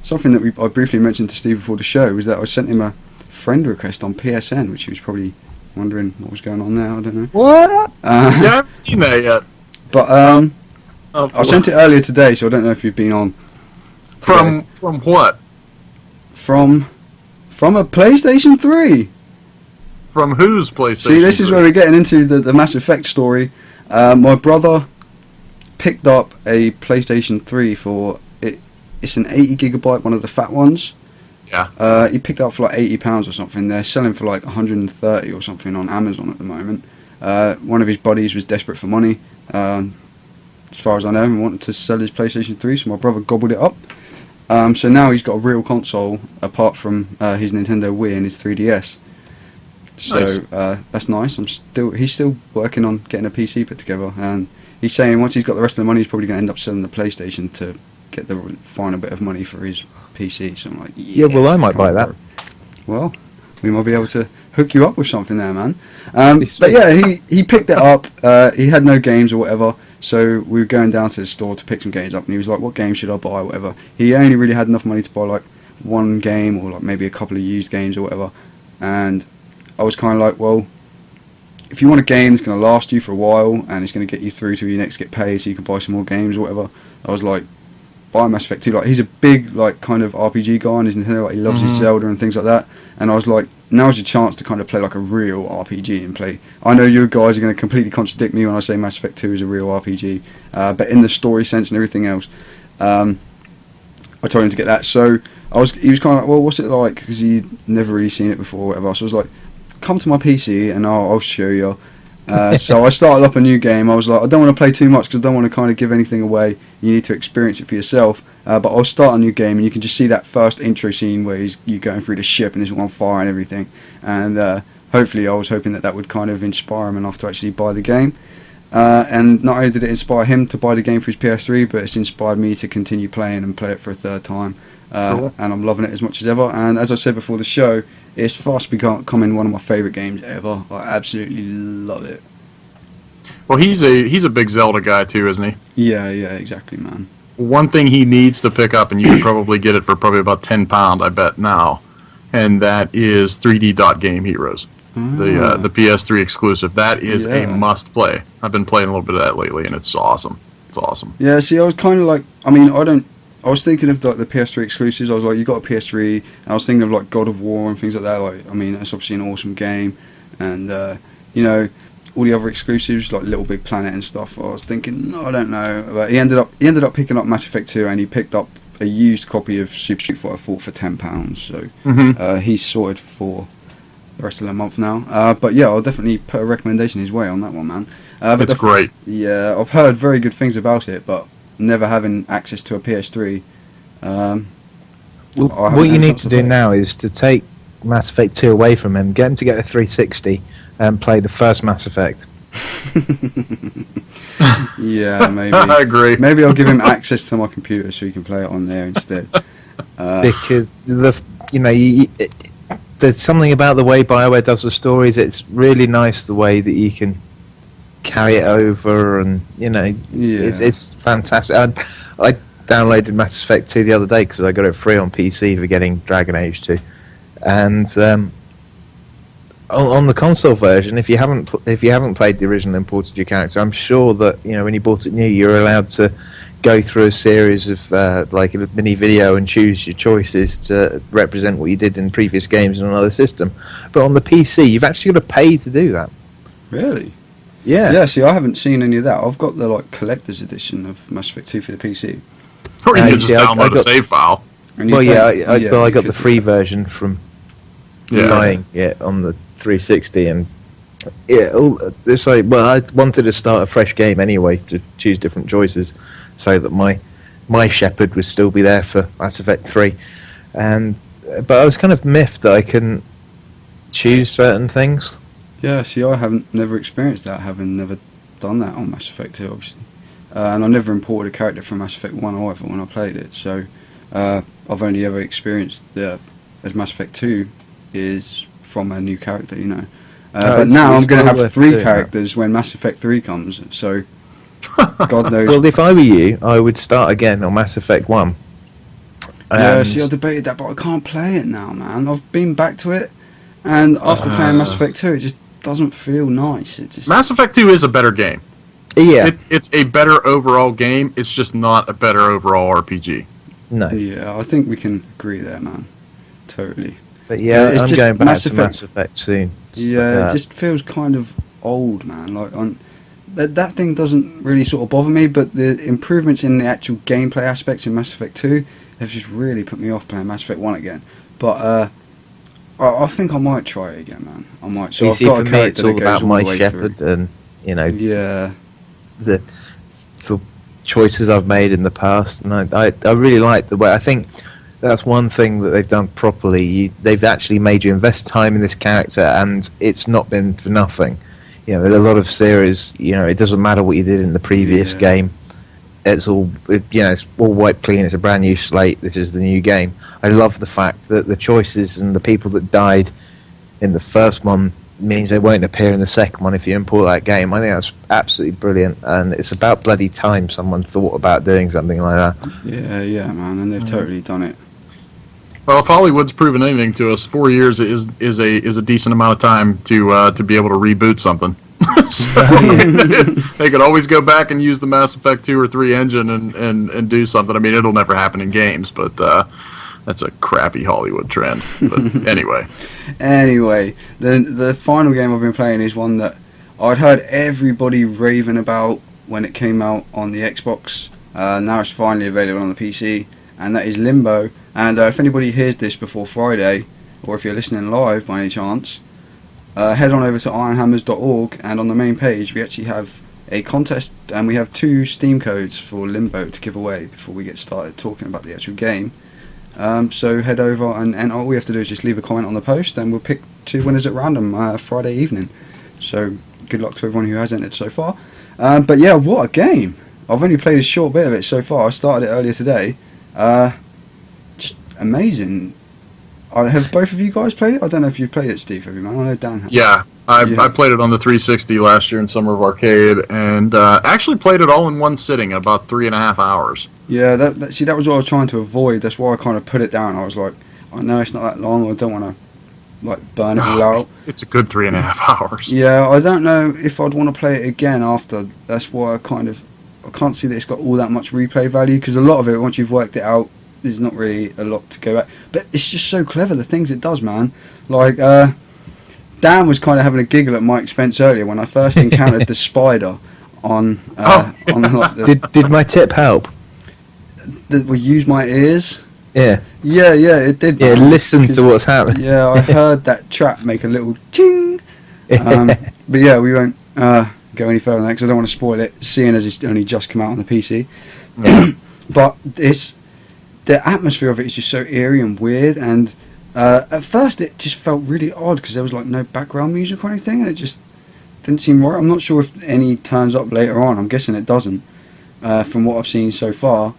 something that I briefly mentioned to Steve before the show was that I sent him a friend request on PSN, which he was probably wondering what was going on there. I don't know. What? Yeah, I haven't seen that yet. But I sent it earlier today, so I don't know if you've been on. From what? From a PlayStation 3. From whose PlayStation? See, this is 3? where we're getting into the Mass Effect story. My brother picked up a PlayStation 3 for it. It's an 80 gigabyte, one of the fat ones. Yeah. He picked it up for like £80 or something. They're selling for like 130 or something on Amazon at the moment. One of his buddies was desperate for money, as far as I know, and wanted to sell his PlayStation 3, so my brother gobbled it up. So now he's got a real console apart from his Nintendo Wii and his 3DS. So Nice. that's nice. He's still working on getting a PC put together, and he's saying once he's got the rest of the money, he's probably going to end up selling the PlayStation to get the final bit of money for his PC. So I'm like, Yeah, well, I might buy that. Well, we might be able to hook you up with something there, man. Be But sweet. yeah, he picked it up. He had no games or whatever, so we were going down to the store to pick some games up, and he was like, what game should I buy, whatever. He only really had enough money to buy like one game or like maybe a couple of used games or whatever. And I was kind of like, well, if you want a game that's going to last you for a while and it's going to get you through to your next get paid so you can buy some more games or whatever, I was like, buy Mass Effect 2. Like, he's a big like kind of RPG guy on his Nintendo, like, he loves his Zelda and things like that, and I was like, now's your chance to kind of play like a real RPG and play. I know you guys are going to completely contradict me when I say Mass Effect 2 is a real RPG, but in the story sense and everything else, I told him to get that. So he was kind of like, well, what's it like, because he'd never really seen it before or whatever. So I was like, come to my PC and I'll show you. So I started up a new game. I was like, I don't want to play too much because I don't want to kind of give anything away. You need to experience it for yourself. But I'll start a new game, and you can just see that first intro scene where you're going through the ship and it's on fire and everything. And hopefully I was hoping that would kind of inspire him enough to actually buy the game. And not only did it inspire him to buy the game for his PS3, but it's inspired me to continue playing and play it for a third time. Cool. And I'm loving it as much as ever. And as I said before the show, it's fast becoming one of my favourite games ever. I absolutely love it. Well, he's a big Zelda guy too, isn't he? Yeah, exactly, man. One thing he needs to pick up, and you can probably get it for probably about £10, I bet now, and that is 3D Dot Game Heroes, the PS3 exclusive. That is a must play. I've been playing a little bit of that lately, and it's awesome. It's awesome. Yeah, see, I was kind of like, I mean, I I was thinking of like the PS3 exclusives. I was like, you got a PS3, and I was thinking of like God of War and things like that. Like, I mean, that's obviously an awesome game, and you know, all the other exclusives like Little Big Planet and stuff. I was thinking, no, I don't know. But he ended up picking up Mass Effect 2, and he picked up a used copy of Super Street Fighter 4 for £10. So he's sorted for the rest of the month now. But yeah, I'll definitely put a recommendation his way on that one, man. It's great. Yeah, I've heard very good things about it, but never having access to a PS3. What you need to do now is to take Mass Effect 2 away from him, get him to get a 360 and play the first Mass Effect. Yeah, maybe. I agree. Maybe I'll give him access to my computer so he can play it on there instead. Because there's something about the way BioWare does the stories. It's really nice the way that you can carry it over, and it's fantastic. I downloaded Mass Effect 2 the other day because I got it free on PC for getting Dragon Age 2, and on the console version, if you haven't played the original and ported your character, I'm sure that when you bought it new, you're allowed to go through a series of like a mini video and choose your choices to represent what you did in previous games in another system. But on the PC, you've actually got to pay to do that. Really? Yeah. Yeah, see, I haven't seen any of that. I've got the like collector's edition of Mass Effect 2 for the PC. Or you can just download a save file. Well, I got the free version from buying it on the 360, and it's like, well, I wanted to start a fresh game anyway to choose different choices, so that my Shepherd would still be there for Mass Effect 3, but I was kind of miffed that I couldn't choose certain things. Yeah, see, I haven't never experienced that, having never done that on Mass Effect 2, obviously. And I never imported a character from Mass Effect 1 either when I played it, so I've only ever experienced as Mass Effect 2 is from a new character, but now I'm going to have 3 characters when Mass Effect 3 comes, so God knows. Well, if I were you, I would start again on Mass Effect 1. Yeah, see, I debated that, but I can't play it now, man. I've been back to it, and after playing Mass Effect 2, it just doesn't feel nice. Mass Effect 2 is a better game. Yeah. It's a better overall game, it's just not a better overall RPG. No. Yeah, I think we can agree there, man. Totally. But yeah, I'm going back to Mass Effect soon. Yeah, it just feels kind of old, man. Like that thing doesn't really sort of bother me, but the improvements in the actual gameplay aspects in Mass Effect 2 have just really put me off playing Mass Effect 1 again. But I think I might try it again, man. I might. So I've got a character it's all about my Shepherd, and yeah, the choices I've made in the past, and I really like the way. I think that's one thing that they've done properly. They've actually made you invest time in this character, and it's not been for nothing. A lot of series, it doesn't matter what you did in the previous game. It's all, it's all wiped clean. It's a brand new slate. This is the new game. I love the fact that the choices and the people that died in the first one means they won't appear in the second one if you import that game. I think that's absolutely brilliant, and it's about bloody time someone thought about doing something like that. Yeah, man, and they've totally done it. Well, if Hollywood's proven anything to us, 4 years is a decent amount of time to be able to reboot something. So, they could always go back and use the Mass Effect 2 or 3 engine and do something. I mean, it'll never happen in games, but that's a crappy Hollywood trend. But anyway. Anyway, the final game I've been playing is one that I'd heard everybody raving about when it came out on the Xbox. Now it's finally available on the PC, and that is Limbo. And if anybody hears this before Friday, or if you're listening live by any chance, head on over to ironhammers.org, and on the main page we actually have a contest, and we have 2 Steam codes for Limbo to give away before we get started talking about the actual game. So head over, and all we have to do is just leave a comment on the post, and we'll pick 2 winners at random Friday evening. So good luck to everyone who has entered so far. But yeah, what a game! I've only played a short bit of it so far. I started it earlier today. Just amazing. Have both of you guys played it? I don't know if you've played it, Steve, have you, man? I know Dan has. Yeah, I played it on the 360 last year in Summer of Arcade, and actually played it all in one sitting, about 3.5 hours. Yeah, that was what I was trying to avoid. That's why I kind of put it down. I was like, I know it's not that long. I don't want to burn it all out. It's a good 3.5 hours. Yeah, I don't know if I'd want to play it again after. That's why I I can't see that it's got all that much replay value, because a lot of it, once you've worked it out, there's not really a lot to go back. But it's just so clever, the things it does, man. Like, Dan was kind of having a giggle at my expense earlier when I first encountered the spider on like Did my tip help? we use my ears. Yeah. Yeah, it did. Yeah, man. listen to what's happening. Yeah, I heard that trap make a little ching. But yeah, we won't go any further than that because I don't want to spoil it, seeing as it's only just come out on the PC. But the atmosphere of it is just so eerie and weird, and at first it just felt really odd because there was like no background music or anything, and it just didn't seem right. I'm not sure if any turns up later on. I'm guessing it doesn't, from what I've seen so far.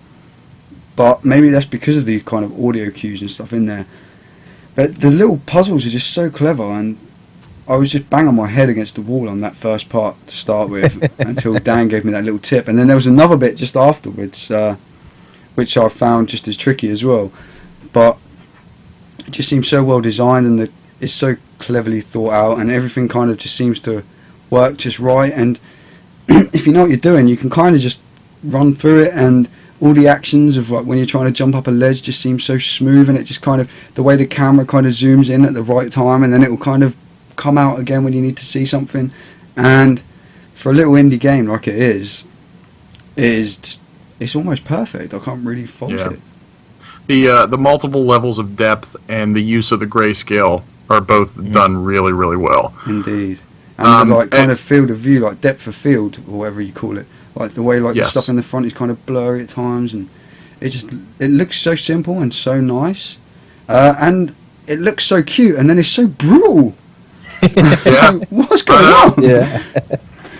But maybe that's because of the kind of audio cues and stuff in there. But the little puzzles are just so clever, and I was just banging my head against the wall on that first part to start with until Dan gave me that little tip. And then there was another bit just afterwards, which I found just as tricky as well. But it just seems so well designed, and it's so cleverly thought out, and everything kind of just seems to work just right. And if you know what you're doing, you can kind of just run through it, and all the actions of like when you're trying to jump up a ledge just seem so smooth, and it just kind of, the way the camera kind of zooms in at the right time, and then it will kind of come out again when you need to see something. And for a little indie game like it is just, it's almost perfect. I can't really fault it. The multiple levels of depth and the use of the grayscale are both done really, really well. Indeed. And the, like, kind of field of view, like depth of field, or whatever you call it. Like the way, like the stuff in the front is kind of blurry at times, and it looks so simple and so nice, and it looks so cute, and then it's so brutal. Yeah. What's going on? Yeah.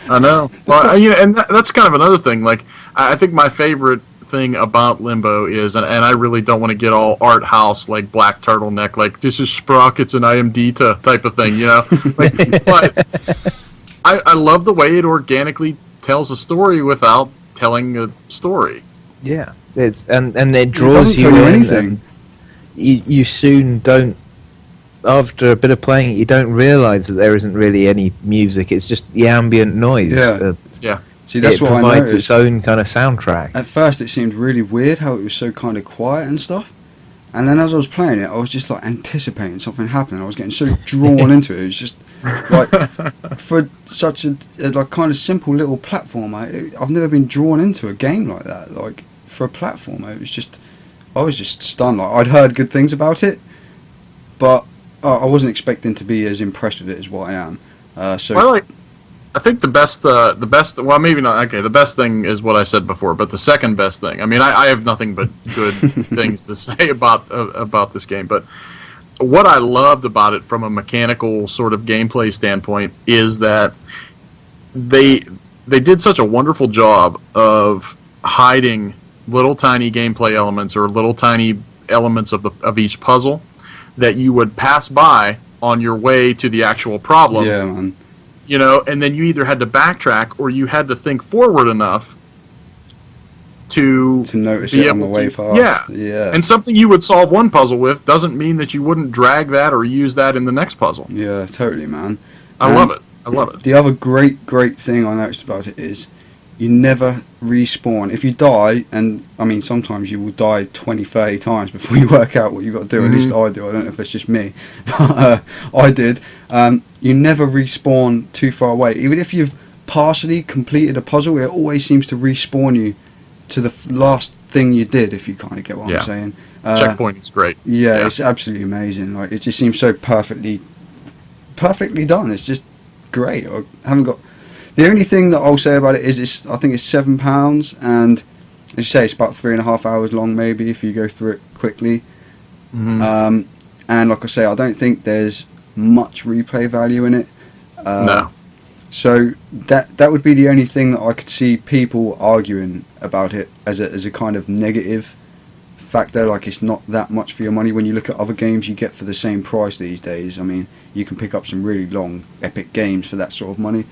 I know. Well, and that's kind of another thing. Like, I think my favorite thing about Limbo is, and I really don't want to get all art house, like black turtleneck, like this is Sprockets and IMD type of thing, you know. Like, but I love the way it organically tells a story without telling a story. Yeah, and it draws you in. And you soon don't. After a bit of playing it, you don't realise that there isn't really any music. It's just the ambient noise. Yeah. See, that's it what provides I its own kind of soundtrack. At first, it seemed really weird how it was so kind of quiet and stuff. And then as I was playing it, I was just like anticipating something happening. I was getting so drawn into it. It was just like, for such a like kind of simple little platformer, I've never been drawn into a game like that. Like, for a platformer, it was just, I was just stunned. Like, I'd heard good things about it, but I wasn't expecting to be as impressed with it as what I am. I think the best, well, maybe not, okay, the best thing is what I said before, but the second best thing, I mean, I have nothing but good things to say about this game, but what I loved about it from a mechanical sort of gameplay standpoint is that they did such a wonderful job of hiding little tiny gameplay elements or little tiny elements of each puzzle that you would pass by on your way to the actual problem. Yeah, man. You know, and then you either had to backtrack or you had to think forward enough to notice be it on the able way to, past. Yeah. And something you would solve one puzzle with doesn't mean that you wouldn't drag that or use that in the next puzzle. Yeah, totally, man. I love it. The other great thing I noticed about it is you never respawn. If you die, and I mean sometimes you will die 20, 30 times before you work out what you've got to do. At least I do. I don't know if it's just me, but I did. You never respawn too far away. Even if you've partially completed a puzzle, it always seems to respawn you to the last thing you did, if you kind of get what I'm saying. Checkpoint is great. Yeah, it's absolutely amazing. Like, it just seems so perfectly done. It's just great. I haven't got... The only thing that I'll say about it is I think it's £7, and as you say, it's about 3.5 hours long, maybe, if you go through it quickly. And like I say, I don't think there's much replay value in it. No. So that would be the only thing that I could see people arguing about it as a kind of negative factor. Like, it's not that much for your money when you look at other games you get for the same price these days. I mean, you can pick up some really long, epic games for that sort of money.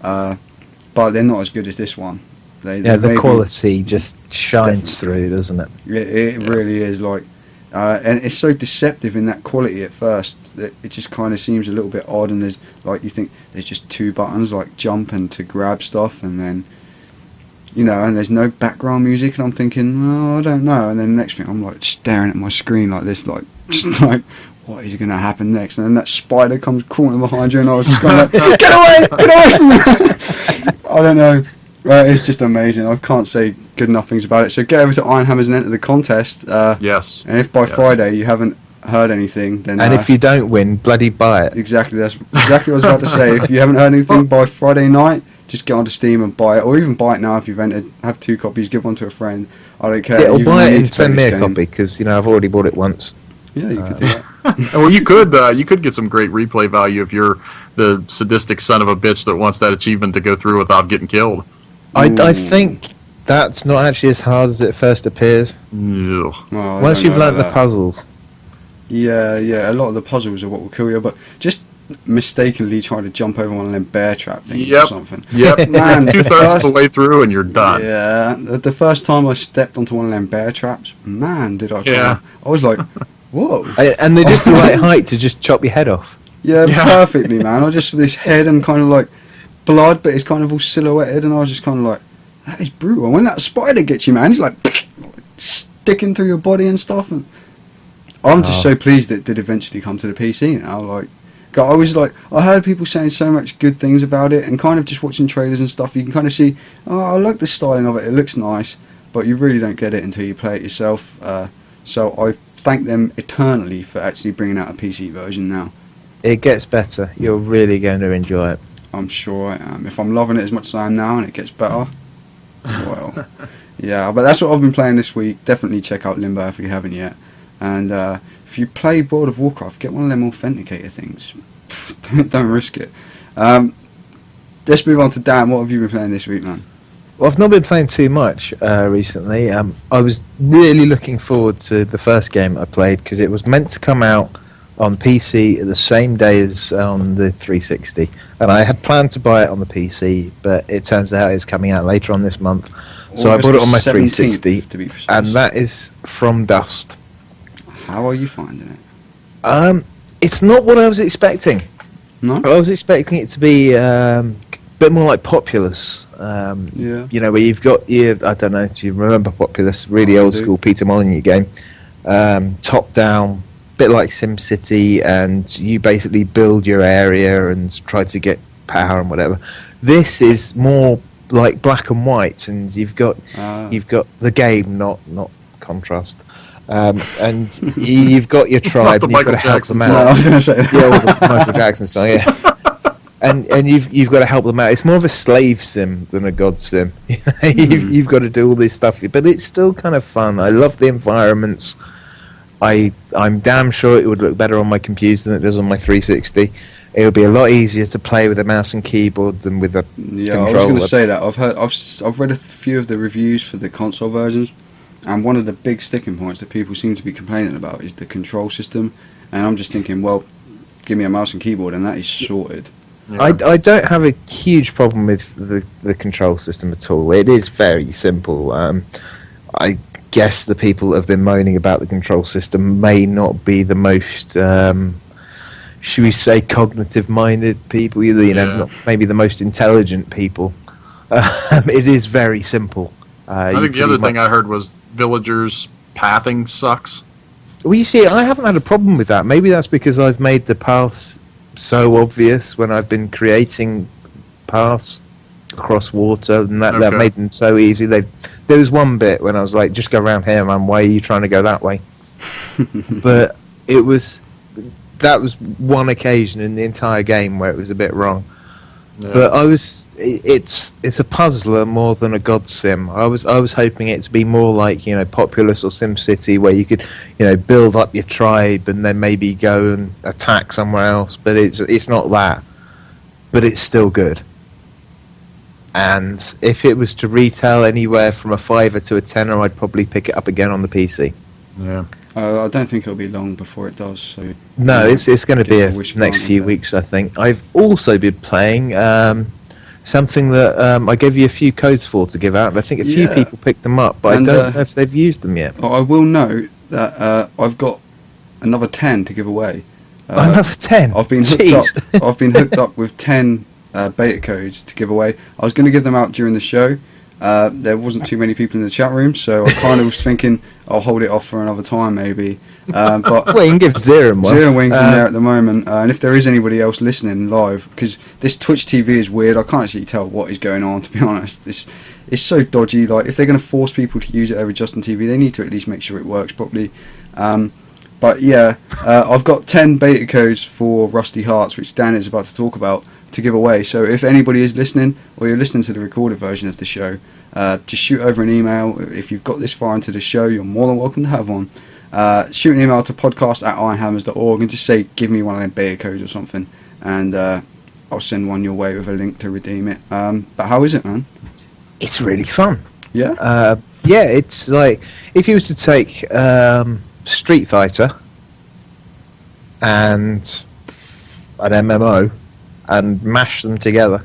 But they're not as good as this one. The quality just shines through, doesn't it? It really is. Like, and it's so deceptive in that quality at first that it just kind of seems a little bit odd. And there's, like, you think there's just two buttons, like jump and to grab stuff, and then you know, and there's no background music, and I'm thinking, oh, I don't know. And then the next thing, I'm like staring at my screen like this, like, just like, what is going to happen next? And then that spider comes crawling behind you, and I was just going like, get away from me! I don't know. It's just amazing. I can't say good enough things about it. So get over to Ironhammers and enter the contest. Yes. And if by Friday you haven't heard anything, then... And if you don't win, bloody buy it. Exactly, that's exactly what I was about to say. If you haven't heard anything by Friday night, just get onto Steam and buy it, or even buy it now if you've entered. Have 2 copies, give one to a friend. I don't care. Yeah, or You buy it need and to play send me this a game. copy, because, you know, I've already bought it once. Yeah, you could do that. Well, you could get some great replay value if you're the sadistic son of a bitch that wants that achievement to go through without getting killed. I think that's not actually as hard as it first appears. Ugh. Well, I Once don't you've know learnt the about that. puzzles. Yeah, a lot of the puzzles are what will kill you, but just mistakenly trying to jump over one of them bear trap things or Yep. something. Yep. Man, 2/3 of the way through and you're done. Yeah, the first time I stepped onto one of them bear traps, man, did I cry. Yeah. I was like, whoa. And they're just the right height to just chop your head off. Yeah, Yeah. perfectly, man. I just this head and kind of like blood, but it's kind of all silhouetted, and I was just kind of like, that is brutal. And when that spider gets you, man, it's like sticking through your body and stuff. And I'm just so pleased that it did eventually come to the PC now. Like, I was like, I heard people saying so much good things about it, and kind of just watching trailers and stuff, you can kind of see, oh, I like the styling of it. It looks nice, but you really don't get it until you play it yourself. So I thank them eternally for actually bringing out a PC version now. It gets better. You're really going to enjoy it. I'm sure I am. If I'm loving it as much as I am now and it gets better, well, yeah. But that's what I've been playing this week. Definitely check out Limbo if you haven't yet. And if you play World of Warcraft, get one of them authenticator things. Don't risk it. Let's move on to Dan. What have you been playing this week, man? Well, I've not been playing too much recently. I was really looking forward to the first game I played, because it was meant to come out on PC the same day as on the 360, and I had planned to buy it on the PC, but it turns out it's coming out later on this month, so I bought it on my 360, to be precise. and that is From Dust. How are you finding it? It's not what I was expecting. No? I was expecting it to be a bit more like Populous. Yeah. You know, where you've got I don't know if you remember Populous, really I old do. school Peter Molyneux game, top down, bit like SimCity, and you basically build your area and try to get power and whatever. This is more like black and white, and you've got the game, not contrast. And you've got your tribe, the and you've got Michael to help Jackson them No, I out. was going to say that. Yeah, or the Michael Jackson song, yeah. And you've got to help them out. It's more of a slave sim than a god sim. You've got to do all this stuff, but it's still kind of fun. I love the environments. I'm damn sure it would look better on my computer than it does on my 360. It would be a lot easier to play with a mouse and keyboard than with a Yeah, I was controller. going to say that. I've read a few of the reviews for the console versions, and one of the big sticking points that people seem to be complaining about is the control system. And I'm just thinking, well, give me a mouse and keyboard, and that is sorted. Yeah. I don't have a huge problem with the control system at all. It is very simple. I guess the people that have been moaning about the control system may not be the most, should we say, cognitive-minded people. You know, not maybe the most intelligent people. It is very simple. I think the other thing I heard was villagers' pathing sucks. Well, you see, I haven't had a problem with that. Maybe that's because I've made the paths so obvious when I've been creating paths across water, and that Okay. made them so easy. There was one bit when I was like, just go around here, man, why are you trying to go that way? But that was one occasion in the entire game where it was a bit wrong. Yeah. But it's a puzzler more than a god sim. I was hoping it to be more like, you know, Populous or SimCity, where you could, you know, build up your tribe and then maybe go and attack somewhere else. But it's not that. But it's still good. And if it was to retail anywhere from a $5 to a $10, I'd probably pick it up again on the PC. Yeah. I don't think it'll be long before it does. So No, it's going to be Give a a wish next granted few there. weeks, I think. I've also been playing something that I gave you a few codes for to give out, and I think a few Yeah. people picked them up, but And, I don't know if they've used them yet. I will note that I've got another 10 to give away. Another 10? I've been hooked Jeez. up. I've been hooked up with 10 beta codes to give away. I was going to give them out during the show, There wasn't too many people in the chat room, so I kind of was thinking I'll hold it off for another time maybe. But Well, you can give Zero one. Zero Wings in there at the moment, and if there is anybody else listening live, because this Twitch TV is weird, I can't actually tell what is going on, to be honest. It's so dodgy. Like, if they're going to force people to use it over Justin TV, they need to at least make sure it works properly. But yeah, I've got 10 beta codes for Rusty Hearts, which Dan is about to talk about, to give away. So if anybody is listening, or you're listening to the recorded version of the show, just shoot over an email. If you've got this far into the show, you're more than welcome to have one. Shoot an email to podcast@ironhammers.org and just say, give me one of them beta codes or something, and I'll send one your way with a link to redeem it. But how is it, man? It's really fun. Yeah? Yeah, it's like, if you were to take Street Fighter and an MMO and mash them together,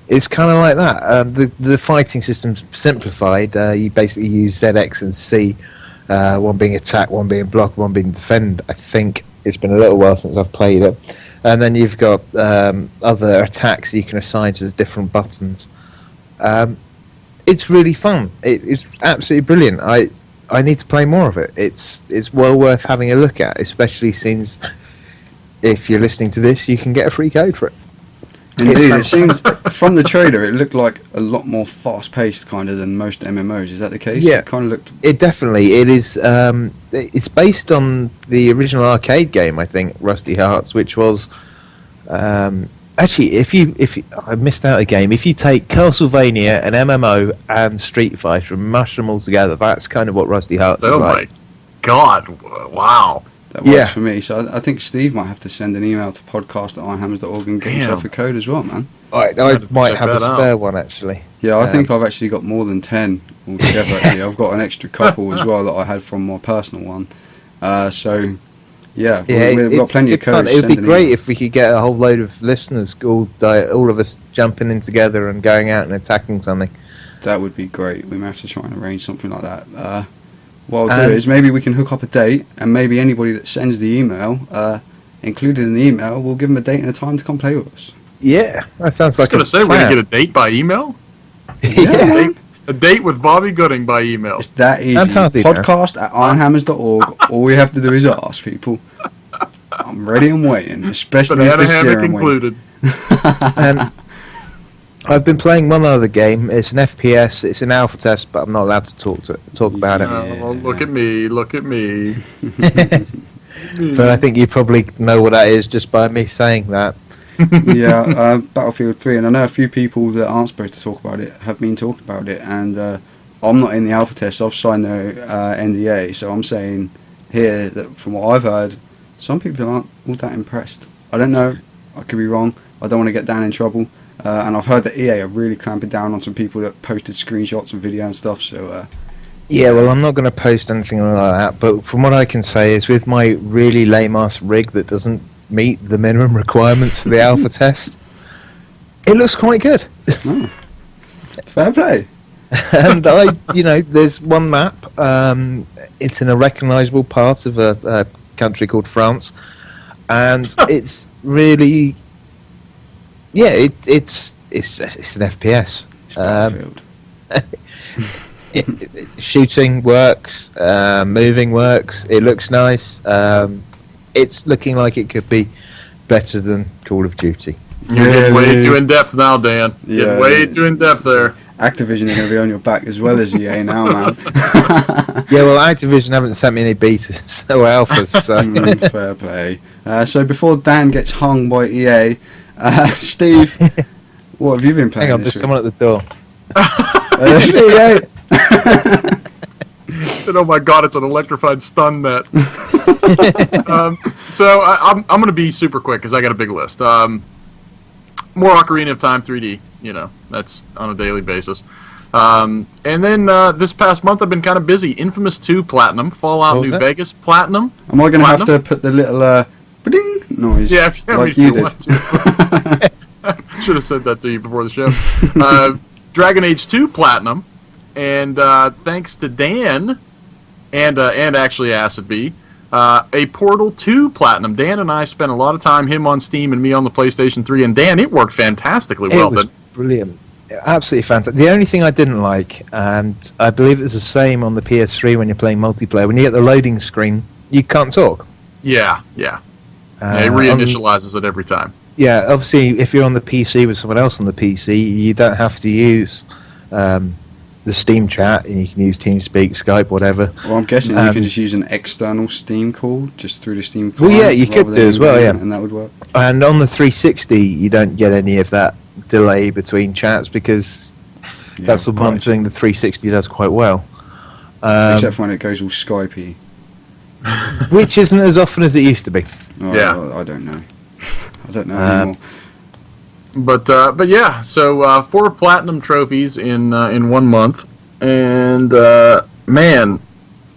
it's kind of like that. The fighting system's simplified. You basically use ZX and C, one being attack, one being block, one being defend. I think it's been a little while since I've played it. And then you've got other attacks you can assign to different buttons. It's really fun. It's absolutely brilliant. I need to play more of it. It's well worth having a look at, especially since if you're listening to this, you can get a free code for it. Indeed, it seems from the trailer it looked like a lot more fast-paced kind of than most MMOs. Is that the case? Yeah, it kind of looked. It definitely it is. It's based on the original arcade game, I think, Rusty Hearts, which was actually if you I missed out a game. If you take Castlevania, an MMO, and Street Fighter and mash them all together, that's kind of what Rusty Hearts is like. Oh my god! Wow. That works for me. So I think Steve might have to send an email to podcast@ironhammers.org and get himself a code as well, man. I might have a spare one, actually. Yeah, I think I've actually got more than 10 altogether. Actually, I've got an extra couple as well that I had from my personal one. So, yeah, we've got plenty of codes. It would be great if we could get a whole load of listeners, all of us jumping in together and going out and attacking something. That would be great. We may have to try and arrange something like that. What I'll do is maybe we can hook up a date, and maybe anybody that sends the email, included in the email, we'll give them a date and a time to come play with us. Yeah, that sounds like I was going to say, we're going to get a date by email? Yeah. A date with Bobby Gooding by email. It's that easy. Podcast@ironhammers.org. All we have to do is ask people. I'm ready and waiting, especially if it's Banana hammock included. And I've been playing one other game. It's an FPS. It's an alpha test, but I'm not allowed to talk about it. Oh, well, look at me. Look at me. But I think you probably know what that is just by me saying that. Yeah, Battlefield 3, and I know a few people that aren't supposed to talk about it have been talking about it, and I'm not in the alpha test. I've signed the NDA, so I'm saying here that from what I've heard, some people aren't all that impressed. I don't know. I could be wrong. I don't want to get Dan in trouble. And I've heard that EA are really clamping down on some people that posted screenshots and video and stuff. So yeah, well, I'm not going to post anything like that. But from what I can say is, with my really lame-ass rig that doesn't meet the minimum requirements for the alpha test, it looks quite good. Oh. Fair play. And there's one map. It's in a recognisable part of a country called France, and it's really. Yeah, it's an FPS. Shooting works, moving works. It looks nice. It's looking like it could be better than Call of Duty. You're getting way too in depth now, Dan. Yeah, getting way too in depth there. Activision are going to be on your back as well as EA now, man. Yeah, well, Activision haven't sent me any betas or alphas. So. Fair play. So before Dan gets hung by EA. Steve, what have you been playing? Hang on, there's someone at the door. And oh my god, it's an electrified stun net. So I'm going to be super quick because I got a big list. More Ocarina of Time 3D, that's on a daily basis. And then this past month I've been kind of busy. Infamous 2 Platinum, Fallout New Vegas Platinum. Am I going to have to put the little ba-ding noise? Yeah, if you want to. Should have said that to you before the show. Dragon Age 2 Platinum, and thanks to Dan and actually Acid B, a Portal 2 Platinum. Dan and I spent a lot of time, him on Steam and me on the PlayStation 3, and Dan, it worked fantastically well. It was brilliant. absolutely fantastic. The only thing I didn't like, and I believe it's the same on the PS3 when you're playing multiplayer, when you get the loading screen, you can't talk. Yeah. It reinitializes it every time. Yeah, obviously, if you're on the PC with someone else on the PC, you don't have to use the Steam chat, and you can use TeamSpeak, Skype, whatever. Well, I'm guessing you can just use an external Steam call just through the Steam client. Well, yeah, you could do as well, yeah. And that would work. And on the 360, you don't get any of that delay between chats because that's the one thing the 360 does quite well. Except for when it goes all Skypey. Which isn't as often as it used to be. Oh, Yeah. I don't know. I don't know anymore. But yeah, so 4 platinum trophies in 1 month, and man,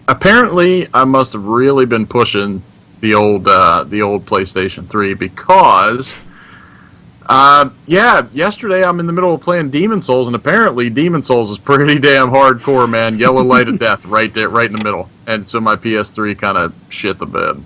apparently I must have really been pushing the old PlayStation 3 because yesterday I'm in the middle of playing Demon Souls, and apparently Demon Souls is pretty damn hardcore, man. Yellow light of death right there, right in the middle, and so my PS3 kind of shit the bed.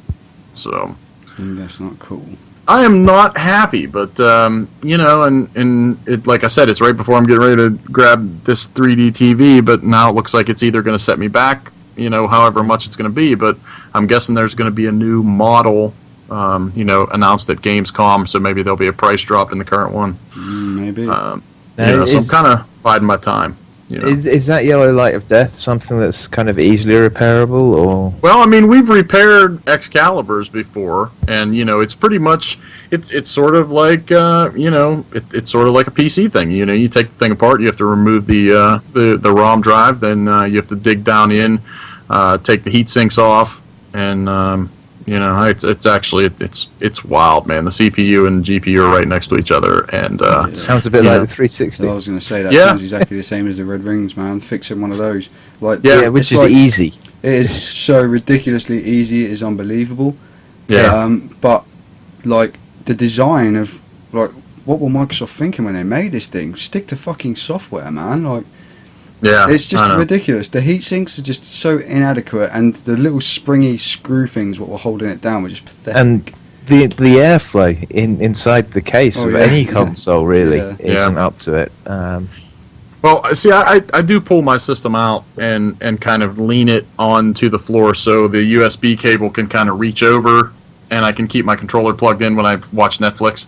So That's not cool. I am not happy, but and it, like I said, it's right before I'm getting ready to grab this 3D TV. But now it looks like it's either going to set me back, however much it's going to be. But I'm guessing there's going to be a new model, announced at Gamescom. So maybe there'll be a price drop in the current one. Maybe. So I'm kind of biding my time. Is that yellow light of death something that's kind of easily repairable, or? Well, I mean, we've repaired Excaliburs before, and it's pretty much it's sort of like it's sort of like a PC thing. You take the thing apart, you have to remove the ROM drive, then you have to dig down in, take the heat sinks off, and it's actually it's wild, man. The CPU and GPU are right next to each other, and sounds a bit like the 360. I was going to say that sounds exactly the same as the Red Rings, man. Fixing one of those, which is easy. It is so ridiculously easy. It is unbelievable. Yeah. But like the design of what were Microsoft thinking when they made this thing? Stick to fucking software, man. Like. Yeah, it's just ridiculous. The heat sinks are just so inadequate, and the little springy screw things what were holding it down were just pathetic. And the airflow inside the case of any console really isn't up to it. Well, see, I do pull my system out and kind of lean it onto the floor so the USB cable can kind of reach over, and I can keep my controller plugged in when I watch Netflix.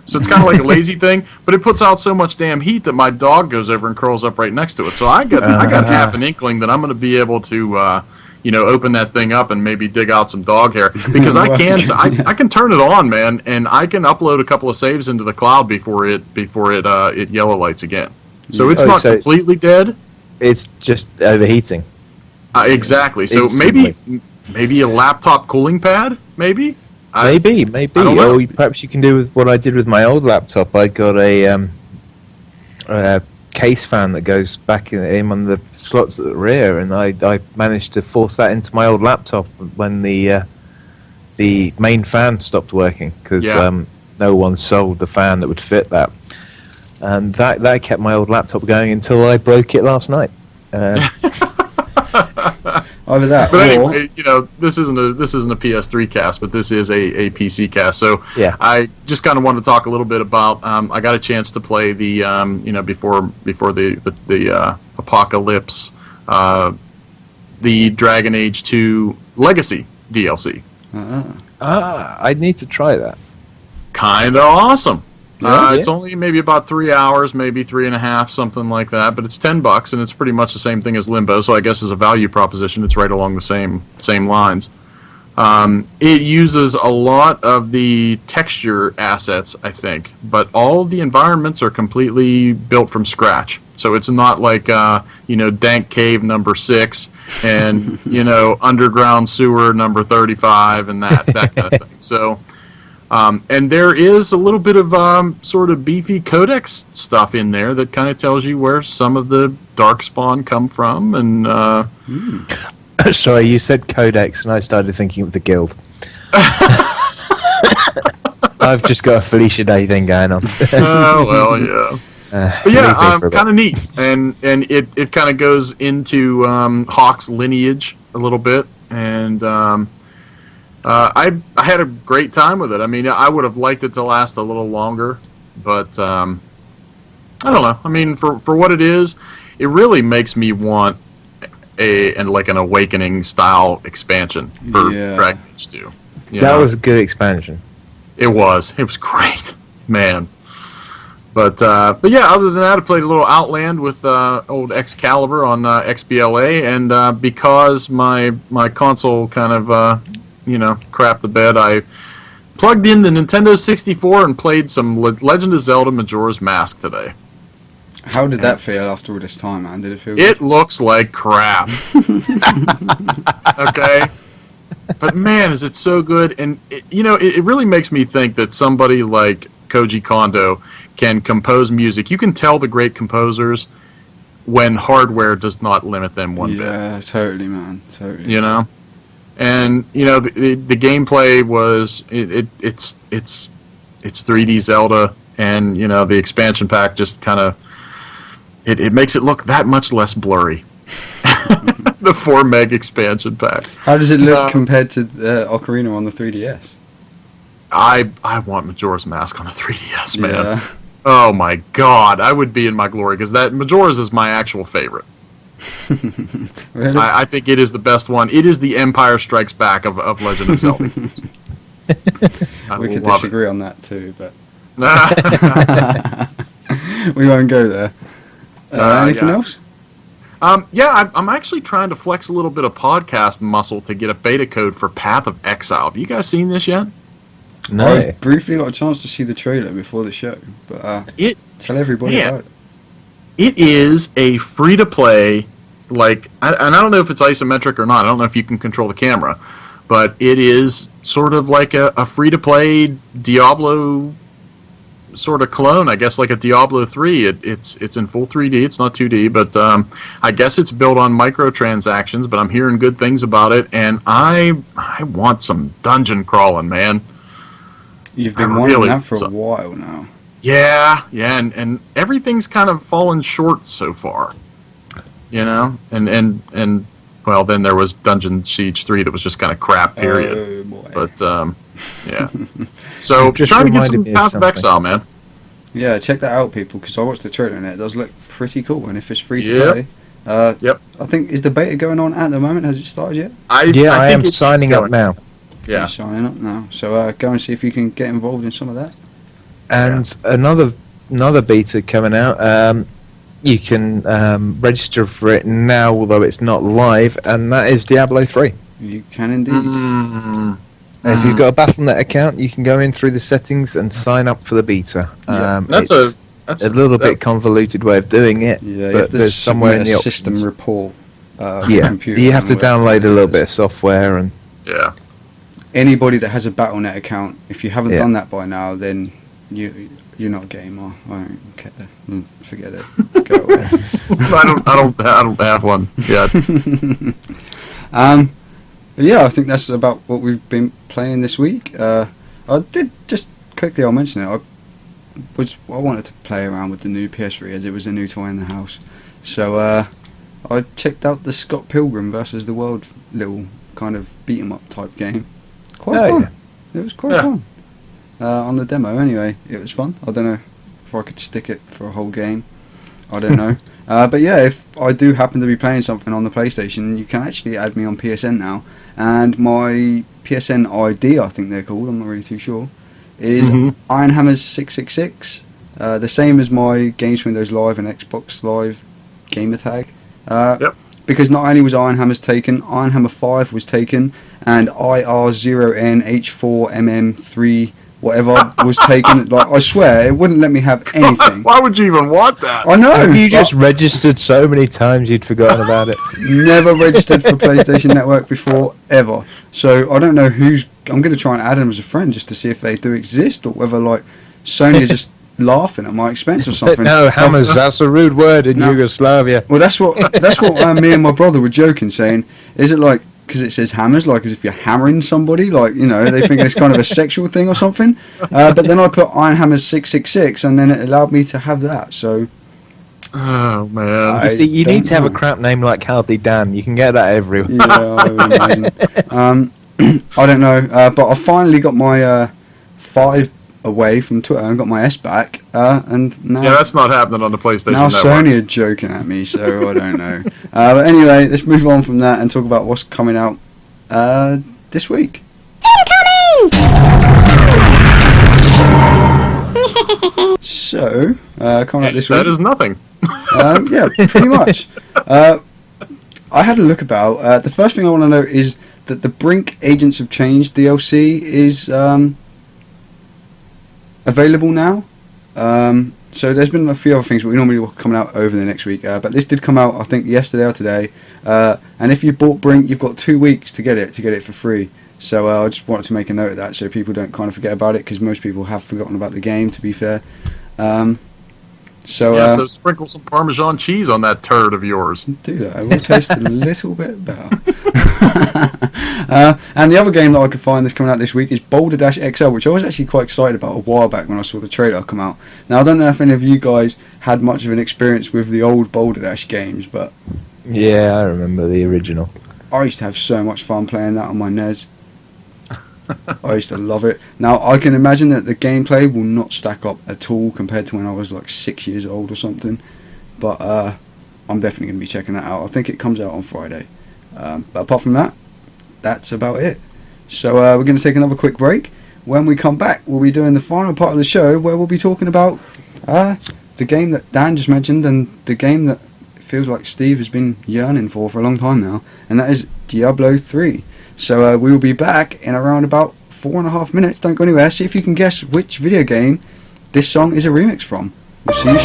So it's kind of like a lazy thing, but it puts out so much damn heat that my dog goes over and curls up right next to it. So I got half an inkling that I'm going to be able to, open that thing up and maybe dig out some dog hair, because I can turn it on, man, and I can upload a couple of saves into the cloud before it yellow lights again. So it's not completely dead. It's just overheating. Exactly. So maybe a laptop cooling pad, maybe. Maybe. Or perhaps you can do with what I did with my old laptop. I got a case fan that goes back in one of the slots at the rear, and I managed to force that into my old laptop when the main fan stopped working, because no one sold the fan that would fit that, and that kept my old laptop going until I broke it last night. Either that, but anyway, this isn't a PS3 cast, but this is a PC cast. So I just kind of wanted to talk a little bit about. I got a chance to play the before the Apocalypse, the Dragon Age 2 Legacy DLC. I'd need to try that. Kind of awesome. It's only maybe about 3 hours, maybe 3.5, something like that. But it's $10, and it's pretty much the same thing as Limbo. So I guess as a value proposition, it's right along the same lines. It uses a lot of the texture assets, I think, but all of the environments are completely built from scratch. So it's not like Dank Cave number 6 and underground sewer number 35 and that kind of thing. So. And there is a little bit of sort of beefy codex stuff in there that kind of tells you where some of the Darkspawn come from. And sorry, you said codex, and I started thinking of the guild. I've just got a Felicia Day thing going on. Well, yeah. But yeah, kind of neat, and it kind of goes into Hawk's lineage a little bit, and. I had a great time with it. I mean, I would have liked it to last a little longer, but I don't know. I mean, for what it is, it really makes me want an Awakening style expansion for Dragon Age 2. That was a good expansion. It was. It was great, man. But yeah, other than that, I played a little Outland with old Excalibur on XBLA, and because my console kind of crapped the bed, I plugged in the Nintendo 64 and played some Legend of Zelda Majora's Mask today. How did that feel after all this time, man? Did it feel It looks like crap. Okay? But man, is it so good. And, it really makes me think that somebody like Koji Kondo can compose music. You can tell the great composers when hardware does not limit them one bit. Yeah, totally, man. Totally. And, the gameplay was... It's 3D Zelda, and, the expansion pack just kind of... It makes it look that much less blurry. The 4 meg expansion pack. How does it look compared to Ocarina on the 3DS? I want Majora's Mask on a 3DS, man. Yeah. Oh my god, I would be in my glory, because that Majora's is my actual favorite. Really? I think it is the best one. It is the Empire Strikes Back of Legend of Zelda. We could disagree on that too, but it. we won't go there. Anything else? I'm actually trying to flex a little bit of podcast muscle to get a beta code for Path of Exile. Have you guys seen this yet? No. I briefly got a chance to see the trailer before the show, but tell everybody about it. It is a free-to-play, and I don't know if it's isometric or not. I don't know if you can control the camera, but it is sort of like a free-to-play Diablo sort of clone, I guess, like a Diablo 3. It's in full 3D. It's not 2D, but I guess it's built on microtransactions, but I'm hearing good things about it, and I want some dungeon crawling, man. You've been wanting that for a while now. Yeah, and everything's kind of fallen short so far, and well, then there was Dungeon Siege 3 that was just kind of crap, period. Oh, boy. But yeah, so Just trying to get some reminded me of Path of something. Exile, man. Yeah, check that out, people, because I watched the trailer and it does look pretty cool, and if it's free to Yep. play, Yep. I think, is the beta going on at the moment? Has it started yet? I think am it's signing up going. now. Yeah, It's signing up now, so go and see if you can get involved in some of that. And another beta coming out. You can register for it now, although it's not live, and that is Diablo 3. You can indeed. Mm. And if you've got a Battle.net account, you can go in through the settings and sign up for the beta. That's a little bit convoluted way of doing it, Yeah, you have but to there's somewhere in submit the a system options. report. Yeah, computer you have to and whatever. download a little bit of software, and Yeah. Anybody that has a Battle.net account, if you haven't Yeah. done that by now, then you're not a gamer. I don't care. Forget it. Go away. I don't have one yet. But yeah, I think that's about what we've been playing this week. I did just quickly. I'll mention it. I wanted to play around with the new PS3 as it was a new toy in the house. So I checked out the Scott Pilgrim versus the World little kind of beat 'em up type game. Quite fun. Yeah. It was quite fun. On the demo, anyway, it was fun. I don't know if I could stick it for a whole game. I don't know. But yeah, if I do happen to be playing something on the PlayStation, you can actually add me on PSN now. And my PSN ID, I think they're called, I'm not really too sure, is Ironhammers 666. The same as my Games Windows Live and Xbox Live gamer tag. Yep. Because not only was Ironhammers taken, Ironhammer 5 was taken, and IR0NH4MM3 whatever was taken. Like, I swear, it wouldn't let me have anything. Why would you even want that? I know. you just registered so many times you'd forgotten about it. Never registered for PlayStation Network before, ever. So I don't know who's... I'm going to try and add them as a friend just to see if they do exist, or whether, like, Sony are just laughing at my expense or something. No, hammers, that's a rude word in No. Yugoslavia. Well, that's what me and my brother were joking, saying, is it like, because it says hammers, like as if you're hammering somebody, like, you know, they think it's kind of a sexual thing or something. But then I put Ironhammers 666, and then it allowed me to have that, so... Oh, man. You see, you need don't to have a know. crap name like Haldy Dan. You can get that everywhere. Yeah, I would imagine. I don't know, but I finally got my 5 away from Twitter and got my S back, and now Yeah, that's not happening on the PlayStation now Network. Sony are joking at me, so I don't know. But anyway, let's move on from that and talk about what's coming out this week. So, coming out this week. That is nothing. Yeah, pretty much. I had a look about. The first thing I want to note is that the Brink Agents of Change DLC is available now. So there's been a few other things, but we normally will coming out over the next week. But this did come out, I think, yesterday or today. And if you bought Brink, you've got 2 weeks to get it for free. So I just wanted to make a note of that so people don't kind of forget about it, because most people have forgotten about the game, to be fair. So sprinkle some Parmesan cheese on that turd of yours. Do that. It will taste a little bit better. And the other game that I could find that's coming out this week is Boulder Dash XL, which I was actually quite excited about a while back when I saw the trailer come out. Now, I don't know if any of you guys had much of an experience with the old Boulder Dash games, but Yeah, I remember the original. I used to have so much fun playing that on my NES. I used to love it. Now, I can imagine that the gameplay will not stack up at all compared to when I was like 6 years old or something. But I'm definitely going to be checking that out. I think it comes out on Friday. But apart from that, that's about it. So we're going to take another quick break. When we come back, we'll be doing the final part of the show where we'll be talking about the game that Dan just mentioned, and the game that it feels like Steve has been yearning for a long time now, and that is Diablo 3. So we will be back in around about 4.5 minutes. Don't go anywhere. See if you can guess which video game this song is a remix from. We'll see you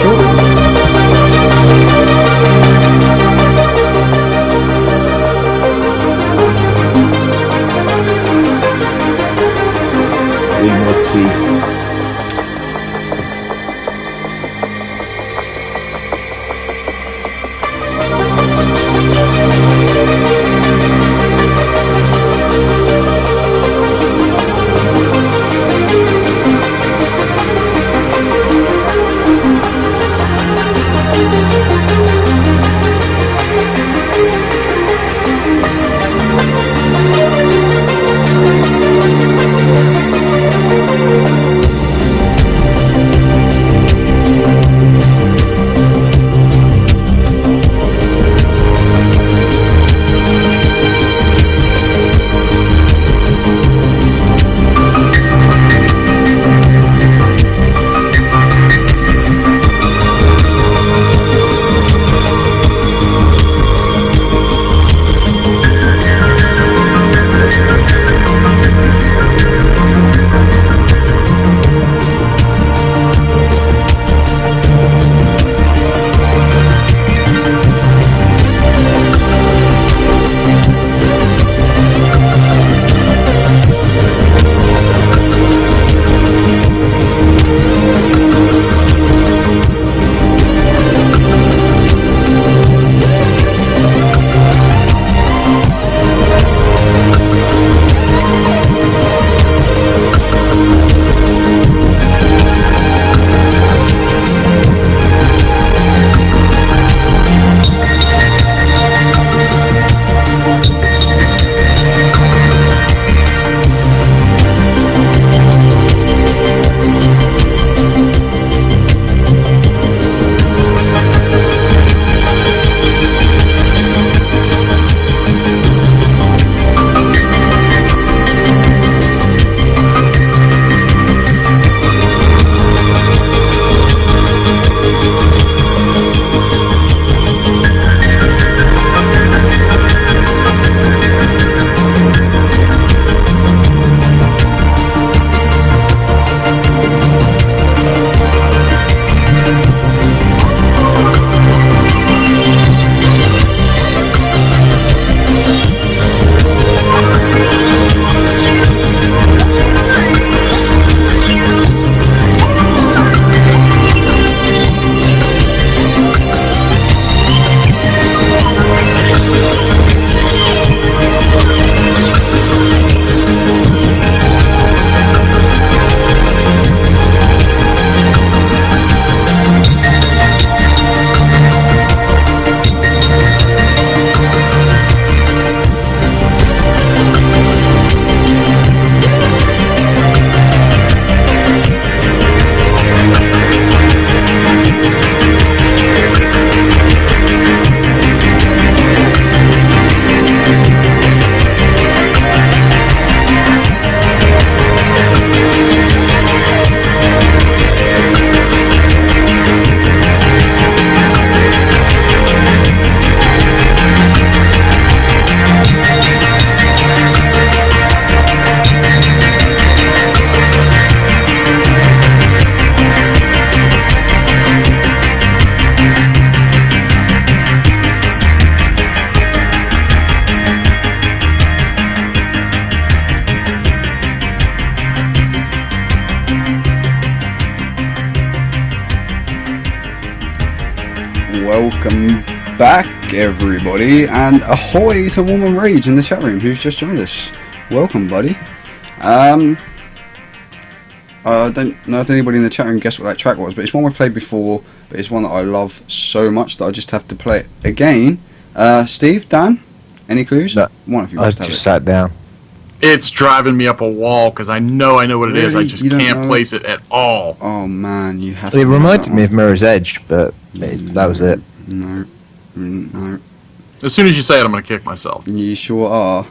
Teeth. everybody, and ahoy to Woman Rage in the chat room who's just joined us. Welcome, buddy. I don't know if anybody in the chat room guessed what that track was, but it's one we've played before, but it's one that I love so much that I just have to play it again. Steve, Dan, any clues? No, one of you I must have just it. sat down. It's driving me up a wall because I know what it is. I Really? just You don't can't know? place it at all. Oh man, you have to. It know reminded that me one. of Mirror's Edge, but that was it. No. As soon as you say it, I'm going to kick myself. You sure are.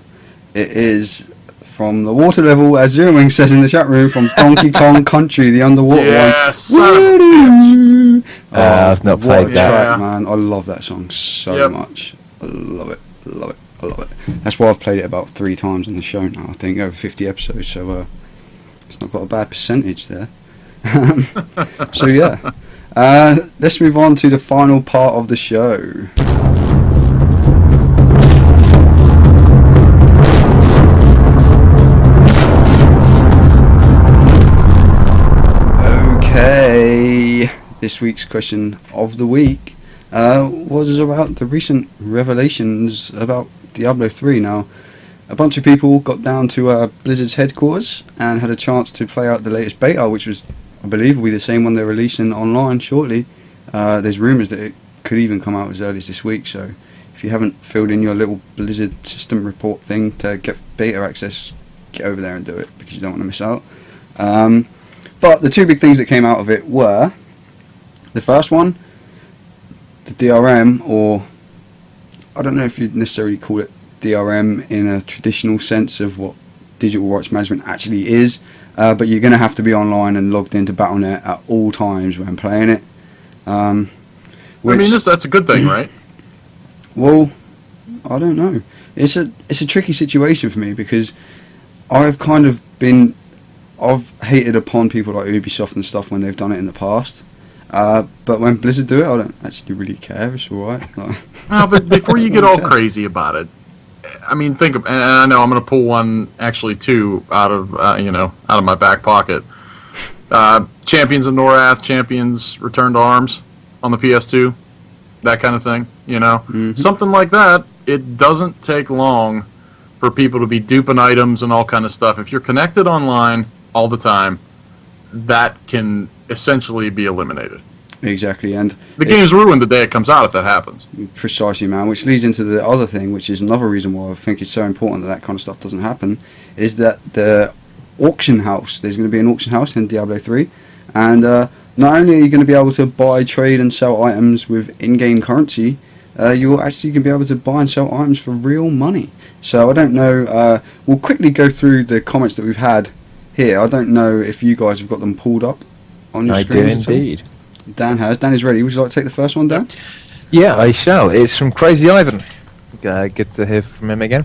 It is from the water level, as Zero Wing says in the chat room, from Donkey Kong Country, the underwater Yeah, one. son of a bitch. I've not what played a that. track, Yeah. man. I love that song so Yep. much. I love it. Love it. I love it. That's why I've played it about 3 times on the show now. I think over 50 episodes, so it's not got a bad percentage there. So yeah, let's move on to the final part of the show. Okay, this week's question of the week was about the recent revelations about Diablo 3. Now, a bunch of people got down to Blizzard's headquarters and had a chance to play out the latest beta, which was, I believe, will be the same one they're releasing online shortly. There's rumours that it could even come out as early as this week, so if you haven't filled in your little Blizzard system report thing to get beta access, get over there and do it, because you don't want to miss out. But the two big things that came out of it were, the first one, the DRM, or I don't know if you'd necessarily call it DRM in a traditional sense of what digital rights management actually is, but you're going to have to be online and logged into Battle.net at all times when playing it. That's a good thing, right? Well, I don't know. It's a tricky situation for me because I've hated upon people like Ubisoft and stuff when they've done it in the past. But when Blizzard do it, I don't actually really care. It's alright. No, but before you get all crazy about it, I mean, and I know I'm going to pull one, actually two, out of my back pocket. Champions of Norath, Champions Return to Arms on the PS2, that kind of thing, Something like that, it doesn't take long for people to be duping items and all kind of stuff. If you're connected online all the time, that can essentially be eliminated. Exactly, and The game's ruined the day it comes out if that happens. Precisely, man. Which leads into the other thing, which is another reason why I think it's so important that kind of stuff doesn't happen, is that the auction house, there's going to be an auction house in Diablo 3, and not only are you going to be able to buy, trade and sell items with in-game currency, you're actually going to be able to buy and sell items for real money. So I don't know, we'll quickly go through the comments that we've had here. I don't know if you guys have got them pulled up on your I do screens at all. indeed. Dan has. Dan is ready. Would you like to take the first one, Dan? Yeah, I shall. It's from Crazy Ivan. Good to hear from him again.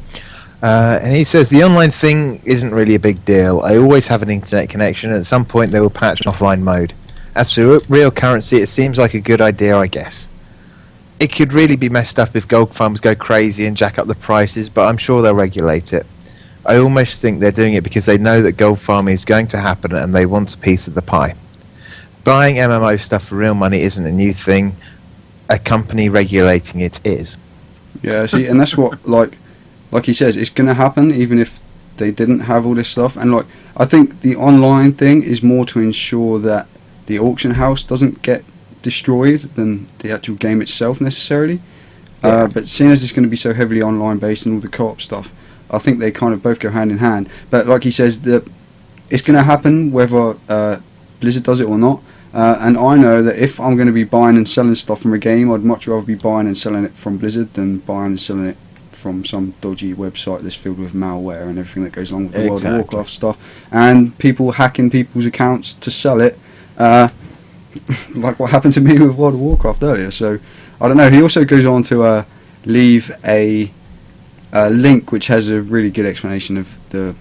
And he says, the online thing isn't really a big deal. I always have an internet connection, and at some point they will patch offline mode. As for real currency, it seems like a good idea, I guess. It could really be messed up if gold farms go crazy and jack up the prices, but I'm sure they'll regulate it. I almost think they're doing it because they know that gold farming is going to happen and they want a piece of the pie. Buying MMO stuff for real money isn't a new thing. A company regulating it is. Yeah, see, and that's what, like he says, it's going to happen even if they didn't have all this stuff. And I think the online thing is more to ensure that the auction house doesn't get destroyed than the actual game itself necessarily. Yeah. But seeing as it's going to be so heavily online based and all the co-op stuff, I think they kind of both go hand in hand. But like he says, that it's going to happen whether Blizzard does it or not. And I know that if I'm going to be buying and selling stuff from a game, I'd much rather be buying and selling it from Blizzard than buying and selling it from some dodgy website that's filled with malware and everything that goes along with the World of Warcraft stuff. And people hacking people's accounts to sell it, like what happened to me with World of Warcraft earlier. So, I don't know. He also goes on to leave a link which has a really good explanation of the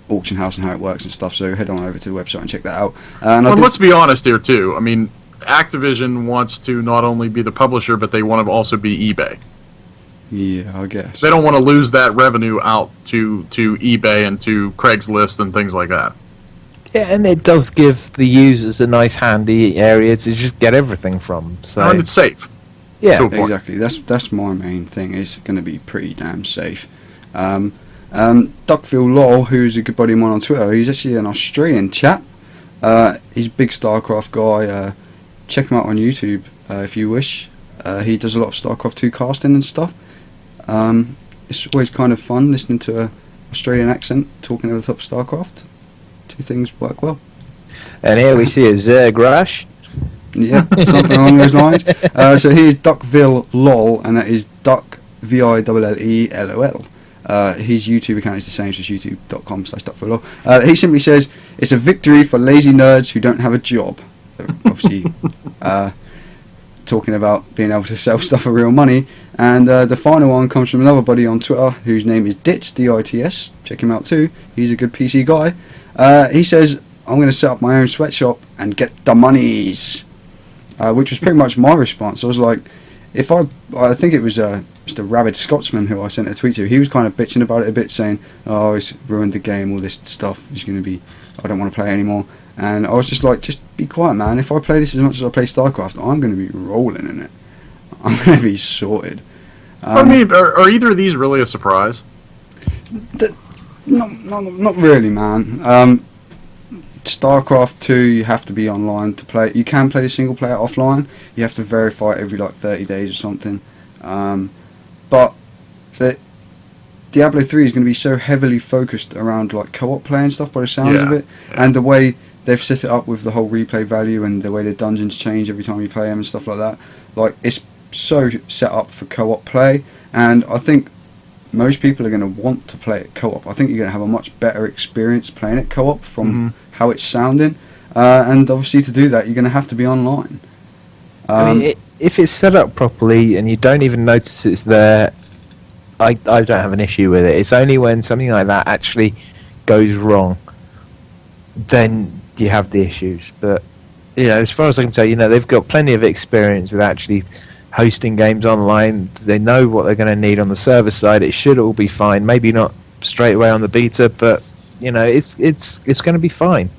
auction house and how it works and stuff, so head on over to the website and check that out. And let's be honest here too. I mean, Activision wants to not only be the publisher, but they want to also be eBay. Yeah, I guess. They don't want to lose that revenue out to eBay and to Craigslist and things like that. Yeah, and it does give the users a nice handy area to just get everything from. So And it's safe. Yeah, to a point. Exactly. That's my main thing. It's going to be pretty damn safe. Duckville Lol, who's a good buddy of mine on Twitter, he's actually an Australian chap. He's a big StarCraft guy. Check him out on YouTube if you wish. He does a lot of StarCraft 2 casting and stuff. It's always kind of fun listening to an Australian accent talking over the top of StarCraft. Two things work well. And here we see a Zerg Rush. Yeah, something along those lines. So here's Duckville Lol, and that is Duck VILLELL. His YouTube account is the same, so it's youtube.com/DuckvilleLol. He simply says, it's a victory for lazy nerds who don't have a job. Obviously, talking about being able to sell stuff for real money. And the final one comes from another buddy on Twitter whose name is Dits, D-I-T-S. Check him out too. He's a good PC guy. He says, I'm going to set up my own sweatshop and get the monies. Which was pretty much my response. I was like, I think it was Mr. Rabid Scotsman who I sent a tweet to. He was kind of bitching about it a bit, saying, oh, it's ruined the game, all this stuff is going to be, I don't want to play anymore. And I was just like, just be quiet, man. If I play this as much as I play StarCraft, I'm going to be rolling in it. I'm going to be sorted. I mean, are either of these really a surprise? Not really, man. StarCraft 2, you have to be online to play. You can play the single player offline. You have to verify it every like 30 days or something. But the Diablo 3 is going to be so heavily focused around like co-op play and stuff by the sounds of it, and the way they've set it up with the whole replay value and the way the dungeons change every time you play them and stuff like that. Like, it's so set up for co-op play, and I think most people are going to want to play it co-op. I think you're going to have a much better experience playing it co-op from how it's sounding, and obviously to do that you're going to have to be online. I mean, if it's set up properly and you don't even notice it's there, I don't have an issue with it. It's only when something like that actually goes wrong, then you have the issues. But as far as I can tell, they've got plenty of experience with actually hosting games online. They know what they're going to need on the server side. It should all be fine. Maybe not straight away on the beta, but it's going to be fine.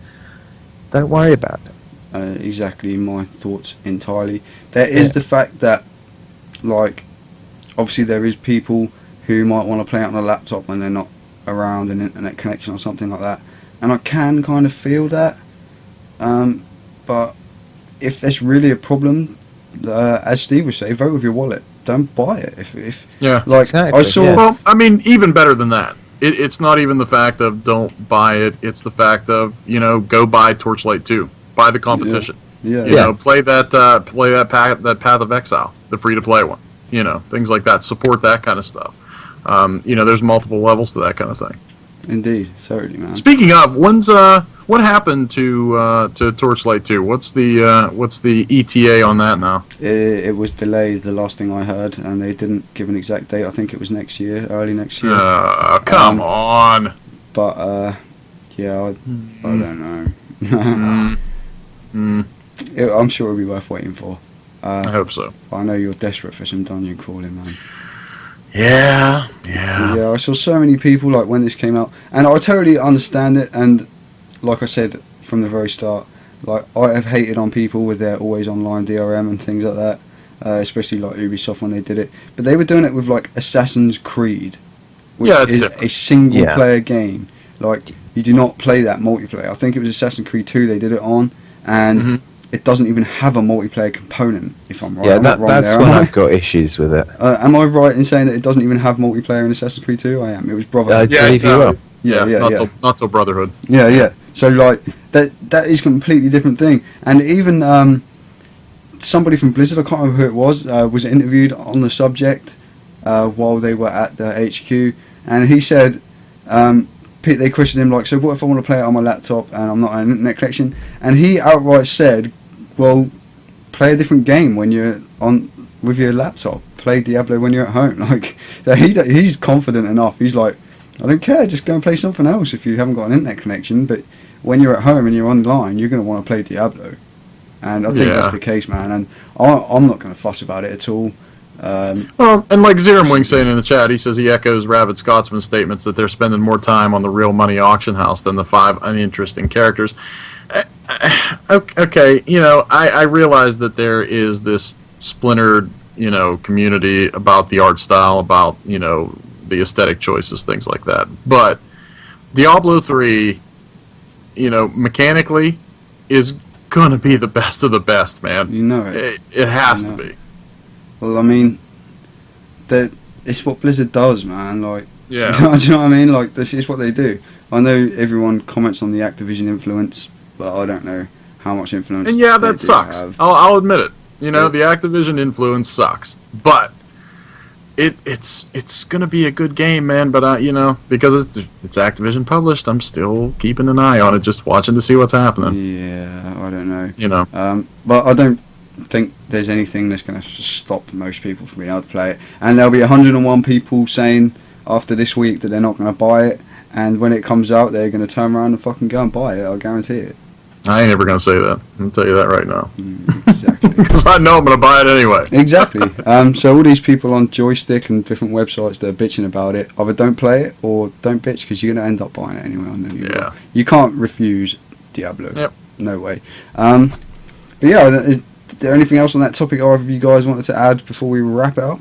Don't worry about it. Exactly my thoughts entirely. There is the fact that, like, obviously there is people who might want to play it on a laptop when they're not around an internet connection or something like that, and I can kind of feel that. But if there's really a problem, as Steve would say, vote with your wallet. Don't buy it. Exactly, I saw. Well, I mean, even better than that. It's not even the fact of don't buy it. It's the fact of go buy Torchlight 2, buy the competition. Play that Path of Exile, the free to play one. Things like that. Support that kind of stuff. There's multiple levels to that kind of thing. Indeed, certainly, man. Speaking of, what happened to Torchlight 2? What's the ETA on that now? It was delayed, the last thing I heard, and they didn't give an exact date. I think it was next year, early next year. Come on. But I don't know. I'm sure it'll be worth waiting for. I hope so. I know you're desperate for some dungeon crawling, man. Yeah. I saw so many people like when this came out, and I totally understand it. And like I said from the very start, like I have hated on people with their always online DRM and things like that, especially like Ubisoft when they did it. But they were doing it with like Assassin's Creed, which is different. a single player game. Like, you do not play that multiplayer. I think it was Assassin's Creed 2 they did it on, and it doesn't even have a multiplayer component, if I'm right. Yeah, that's when I've got issues with it. Am I right in saying that it doesn't even have multiplayer in Assassin's Creed 2? I am. It was Brotherhood. Not till Brotherhood. Yeah. So like that is a completely different thing. And even somebody from Blizzard, I can't remember who it was interviewed on the subject while they were at the HQ, and he said. They questioned him like, so what if I want to play it on my laptop and I'm not on an internet connection? And he outright said, well, play a different game when you're on with your laptop. Play Diablo when you're at home. Like, so he's confident enough. He's like, I don't care, just go and play something else if you haven't got an internet connection. But when you're at home and you're online, you're going to want to play Diablo. And I think that's the case, man. And I'm not going to fuss about it at all. Well, and like Zeramwing saying in the chat, he says he echoes Rabid Scotsman's statements that they're spending more time on the real money auction house than the 5 uninteresting characters. Okay, I realize that there is this splintered, community, about the art style, about the aesthetic choices, things like that. But Diablo 3, mechanically, is gonna be the best of the best, man. You know it. It has to be. Well, I mean, it's what Blizzard does, man. Like, Yeah. do you know what I mean? Like, this is what they do. I know everyone comments on the Activision influence, but I don't know how much influence. And yeah, they that do sucks. have. I'll admit it. Yeah. The Activision influence sucks, but it's gonna be a good game, man. But because it's Activision published, I'm still keeping an eye on it, just watching to see what's happening. Yeah, I don't know. But I don't think there's anything that's going to stop most people from being able to play it. And there'll be 101 people saying after this week that they're not going to buy it, and when it comes out, they're going to turn around and fucking go and buy it. I'll guarantee it. I ain't ever gonna say that. I'm gonna tell you that right now, Exactly. because I know I'm gonna buy it anyway. Exactly. So all these people on Joystick and different websites that are bitching about it, either don't play it or don't bitch, because you're going to end up buying it anyway. And then you can't refuse Diablo. Yep. No way. But yeah, is there anything else on that topic either of you guys wanted to add before we wrap it up?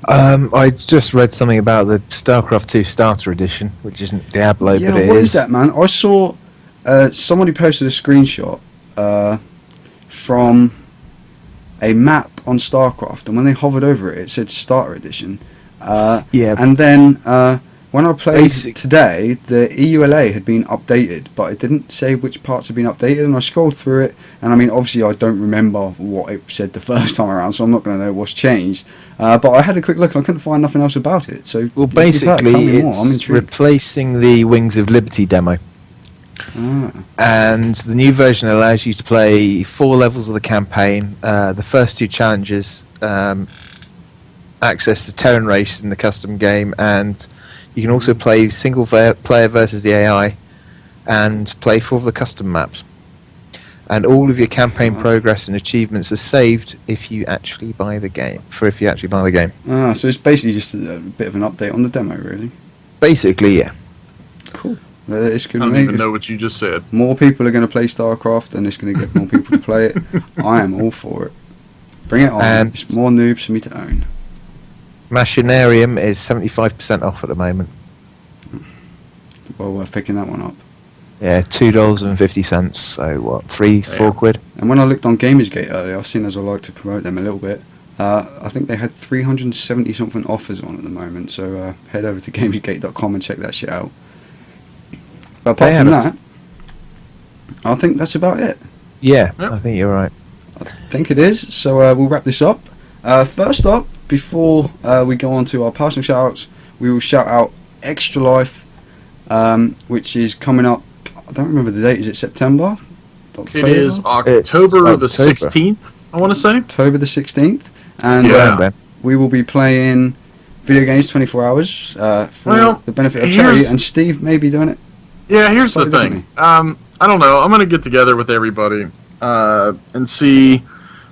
I just read something about the StarCraft 2 Starter Edition, which isn't Diablo, Yeah, but it what is. is that, man? I saw somebody posted a screenshot from a map on StarCraft, and when they hovered over it, it said Starter Edition. Yeah. And then when I played Basic- today, the EULA had been updated, but it didn't say which parts had been updated, and I scrolled through it, and I mean, obviously I don't remember what it said the first time around, so I'm not going to know what's changed. But I had a quick look, and I couldn't find nothing else about it. So, Well, if you've heard, basically, tell me more. I'm it's intrigued. replacing the Wings of Liberty demo. Ah. And the new version allows you to play 4 levels of the campaign. The first 2 challenges access the Terran race in the custom game, and you can also play single player versus the AI and play 4 of the custom maps. And all of your campaign progress and achievements are saved if you actually buy the game. So So it's basically just a bit of an update on the demo, really. basically, yeah. Cool. It's I good. don't even know what you just said. More people are going to play StarCraft, and it's going to get more people to play it. I am all for it. Bring it on. And- It's more noobs for me to own. Machinarium is 75% off at the moment. Well worth picking that one up. Yeah, $2.50. So what, 3-4 quid? And when I looked on Gamersgate earlier, I've seen, as I like to promote them a little bit, I think they had 370 something offers on at the moment. So head over to gamersgate.com and check that shit out. But apart They from had that, I think that's about it. Yeah, Yep. I think you're right. I think it is. So we'll wrap this up. First up, before we go on to our personal shout-outs, we will shout out Extra Life, which is coming up. I don't remember the date. Is it September? It is October It's the October. 16th, I want to say. October the 16th. And Yeah. Ben. we will be playing video games 24 hours for Well, the benefit of charity. here's- And Steve may be doing it. Yeah, here's the Slightly thing. I don't know. I'm going to get together with everybody and see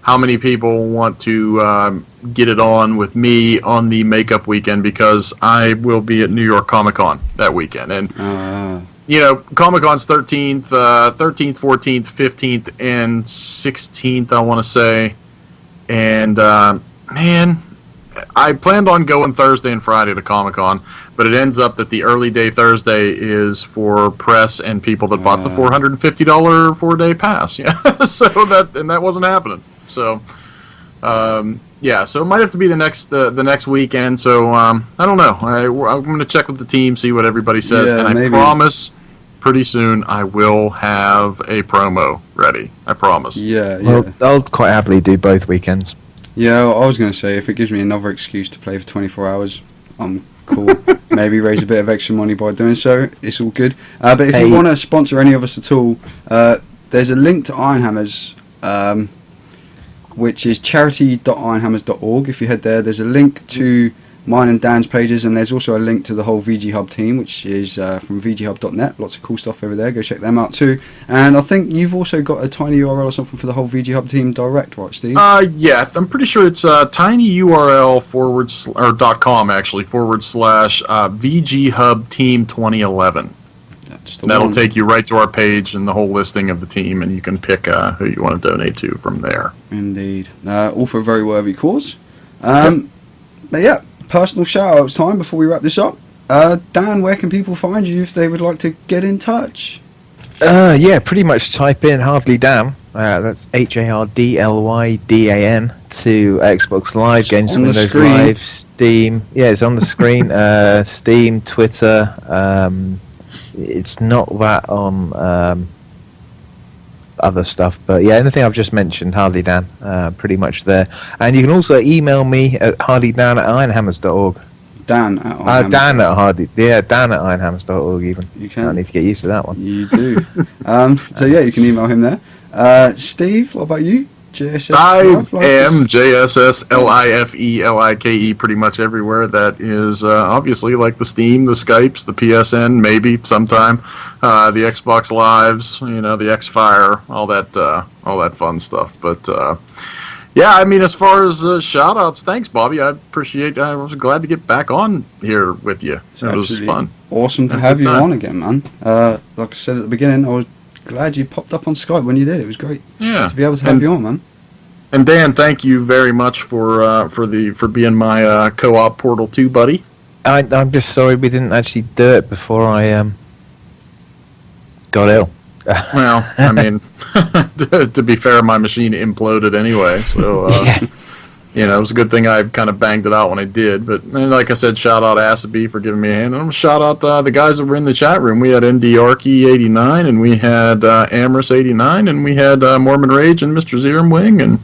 how many people want to get it on with me on the makeup weekend, because I will be at New York Comic Con that weekend. And, Comic Con's 13th, 14th, 15th, and 16th, I want to say. And, man, I planned on going Thursday and Friday to Comic Con, but it ends up that the early day Thursday is for press and people that bought the $450 4-day pass. Yeah, so that wasn't happening. So, so it might have to be the next weekend. So I don't know. I'm going to check with the team, see what everybody says, Yeah, and I maybe. promise pretty soon I will have a promo ready. I promise. Yeah, yeah. Well, I'll quite happily do both weekends. Yeah, I was going to say, if it gives me another excuse to play for 24 hours, I'm cool. Maybe raise a bit of extra money by doing so. It's all good. But if you want to sponsor any of us at all, there's a link to Ironhammers, which is charity.ironhammers.org. If you head there, there's a link to mine and Dan's pages, and there's also a link to the whole VG Hub team, which is from vghub.net. Lots of cool stuff over there. Go check them out too. And I think you've also got a tiny URL or something for the whole VG Hub team direct, right, Steve? Yeah, I'm pretty sure it's tinyurl .com actually / VG Hub Team 2011. Just the That'll one. take you right to our page and the whole listing of the team, and you can pick who you want to donate to from there. Indeed. All for a very worthy cause. But yeah, personal shout-outs time before we wrap this up. Dan, where can people find you if they would like to get in touch? Yeah, pretty much type in Hardly Dan. That's HARDLYDAN to Xbox Live, Games on the Windows screen. Live, Steam. Yeah, it's on the screen. Steam, Twitter. It's not that on other stuff, but yeah, anything I've just mentioned, Hardly Dan, pretty much there. And you can also email me at hardydan@ironhammers.org. Dan at Ironhammers. Dan at ironhammers.org even. You can. I need to get used to that one. You do. So yeah, you can email him there. Steve, what about you? JSS I Life, like am this? JSSLIFELIKE pretty much everywhere. That is obviously like the Steam, the Skypes, the PSN, maybe sometime, the Xbox Lives, the Xfire, all that fun stuff. But yeah, I mean, as far as shout outs, thanks, Bobby. I was glad to get back on here with you. It's It was absolutely fun. awesome to Had a have good you time. on again, man. Like I said at the beginning, I was glad you popped up on Skype when you did. It was great Yeah. to be able to have you on, man. And Dan, thank you very much for being my co-op Portal 2 buddy. I'm just sorry we didn't actually do it before I got ill. Well, I mean, to be fair, my machine imploded anyway, so it was a good thing I kind of banged it out when I did. But like I said, shout out Asabi for giving me a hand, and shout out the guys that were in the chat room. We had MDRkey89, and we had Amorous89, and we had Mormon Rage and Mr. Zerum Wing, and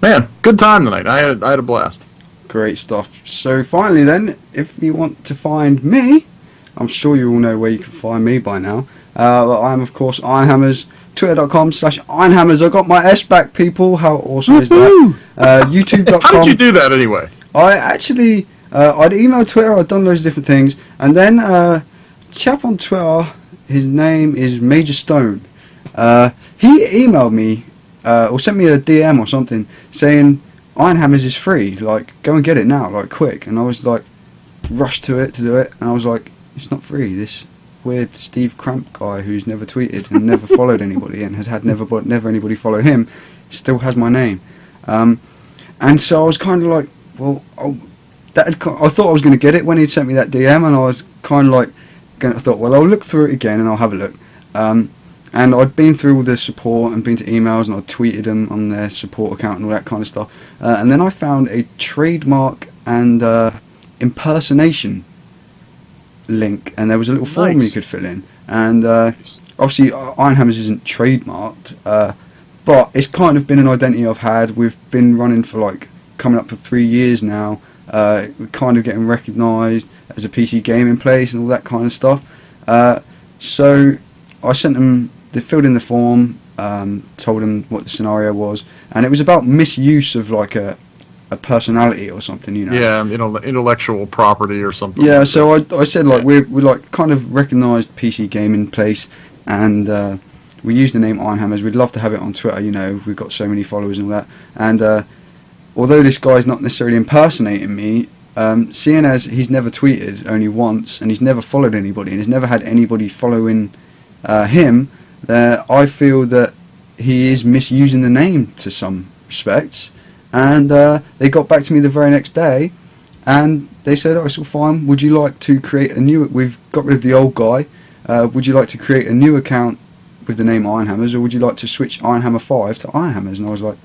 man, good time tonight. I had a blast. Great stuff. So finally then, if you want to find me, I'm sure you all know where you can find me by now. Well, I am, of course, Ironhammers. Twitter.com/Ironhammers. I got my S back, people. How awesome is that? YouTube.com. How did you do that anyway? I actually, I'd emailed Twitter, I'd done loads of different things, and then chap on Twitter, his name is Major Stone. He emailed me, or sent me a DM or something, saying Ironhammers is free, like, go and get it now, like, quick. And I was like, rushed to do it, and I was like, it's not free, this weird Steve Cramp guy who's never tweeted and never followed anybody and has had never anybody follow him, still has my name. And so I was kind of like, well, I thought I was going to get it when he sent me that DM, and I was kind of like, I thought, well, I'll look through it again and I'll have a look. And I'd been through all the support and been to emails, and I'd tweeted them on their support account and all that kind of stuff. And then I found a trademark and impersonation link, and there was a little form Nice. you could fill in. And obviously, Ironhammers isn't trademarked, but it's kind of been an identity I've had. We've been running for like coming up for 3 years now. We're kind of getting recognised as a PC gaming place and all that kind of stuff. So I sent them, they filled in the form, told them what the scenario was, and it was about misuse of like a personality or something, Yeah, intellectual property or something. Yeah, like so I said like we're like kind of recognised PC gaming place, and we use the name Ironhammers. We'd love to have it on Twitter. We've got so many followers and all that. And although this guy's not necessarily impersonating me, seeing as he's never tweeted only once, and he's never followed anybody, and he's never had anybody following him, I feel that he is misusing the name to some respects. And they got back to me the very next day, and they said, "Oh, it's all fine. Would you like to create a new? We've got rid of the old guy. Would you like to create a new account with the name Ironhammers, or would you like to switch Ironhammer 5 to Ironhammers?" And I was like,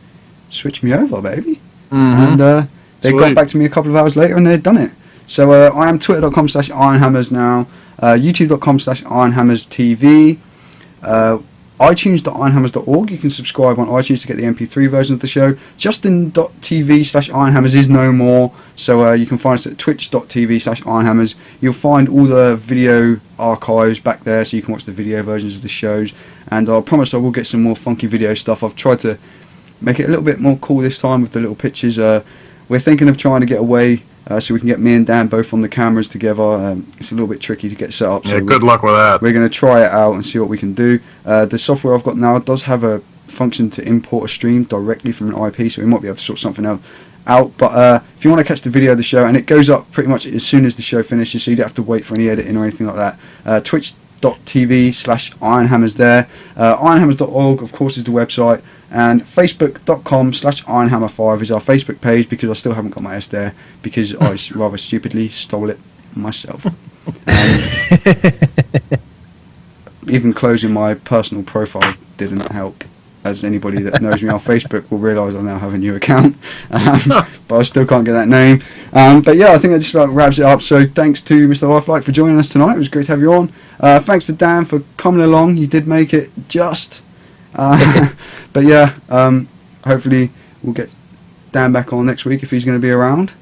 "Switch me over, baby." And they got Sweet. back to me a couple of hours later, and they'd done it. So I am twitter.com/Ironhammers now, youtube.com/IronhammersTV. iTunes.ironhammers.org. You can subscribe on iTunes to get the MP3 version of the show. Justin.tv/Ironhammers is no more, so you can find us at twitch.tv/Ironhammers. You'll find all the video archives back there, so you can watch the video versions of the shows. And I promise I will get some more funky video stuff. I've tried to make it a little bit more cool this time with the little pictures. We're thinking of trying to get away so we can get me and Dan both on the cameras together. It's a little bit tricky to get set up. So Yeah, good luck with that. we're going to try it out and see what we can do. The software I've got now does have a function to import a stream directly from an IP, so we might be able to sort something out. But if you want to catch the video of the show, and it goes up pretty much as soon as the show finishes, so you don't have to wait for any editing or anything like that, twitch.tv/Ironhammers there. Ironhammers.org, of course, is the website. And facebook.com/Ironhammer5 is our Facebook page, because I still haven't got my S there, because I rather stupidly stole it myself. Even closing my personal profile didn't help, as anybody that knows me on Facebook will realise I now have a new account, but I still can't get that name. But yeah, I think that just about wraps it up. So thanks to Mr. Lifelike for joining us tonight. It was great to have you on. Thanks to Dan for coming along. You did make it just. But yeah, hopefully we'll get Dan back on next week if he's going to be around.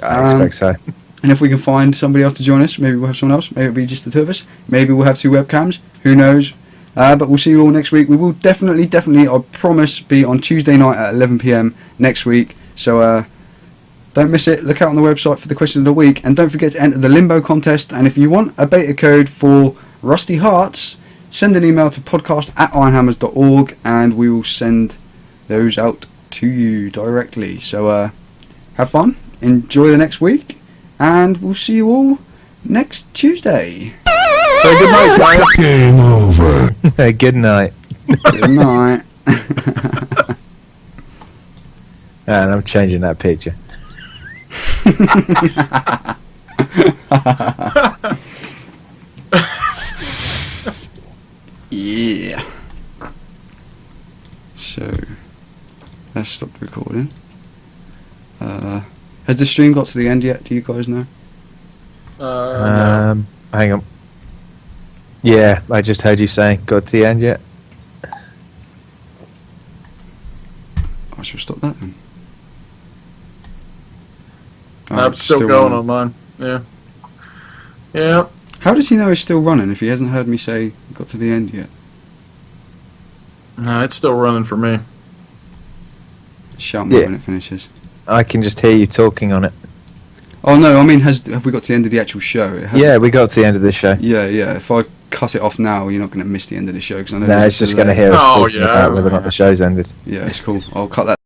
I expect so. And if we can find somebody else to join us, maybe we'll have someone else. Maybe it'll be just the two of us. Maybe we'll have 2 webcams. Who knows? But we'll see you all next week. We will definitely, I promise, be on Tuesday night at 11 PM next week. So don't miss it. Look out on the website for the question of the week. And don't forget to enter the Limbo contest. And if you want a beta code for Rusty Hearts, send an email to podcast@ironhammers.org and we will send those out to you directly. So have fun. Enjoy the next week. And we'll see you all next Tuesday. Say good night, guys. Game over. Good night. Good night. And I'm changing that picture. Yeah. So, let's stop the recording. Has the stream got to the end yet? Do you guys know? No. Hang on. Yeah, I just heard you saying, got to the end yet? I shall stop that then. No, it's still going on mine. Yeah. Yeah. How does he know it's still running if he hasn't heard me say got to the end yet? No, it's still running for me. Shout me Yeah. when it finishes. I can just hear you talking on it. Oh no, I mean, have we got to the end of the actual show? It hasn't. Yeah, we got to the end of the show. Yeah. If I cut it off now, you're not going to miss the end of the show, because I know. No, there's it's a just delay. going to hear us Oh, talking yeah. about whether or not the show's ended. Yeah, it's cool. I'll cut that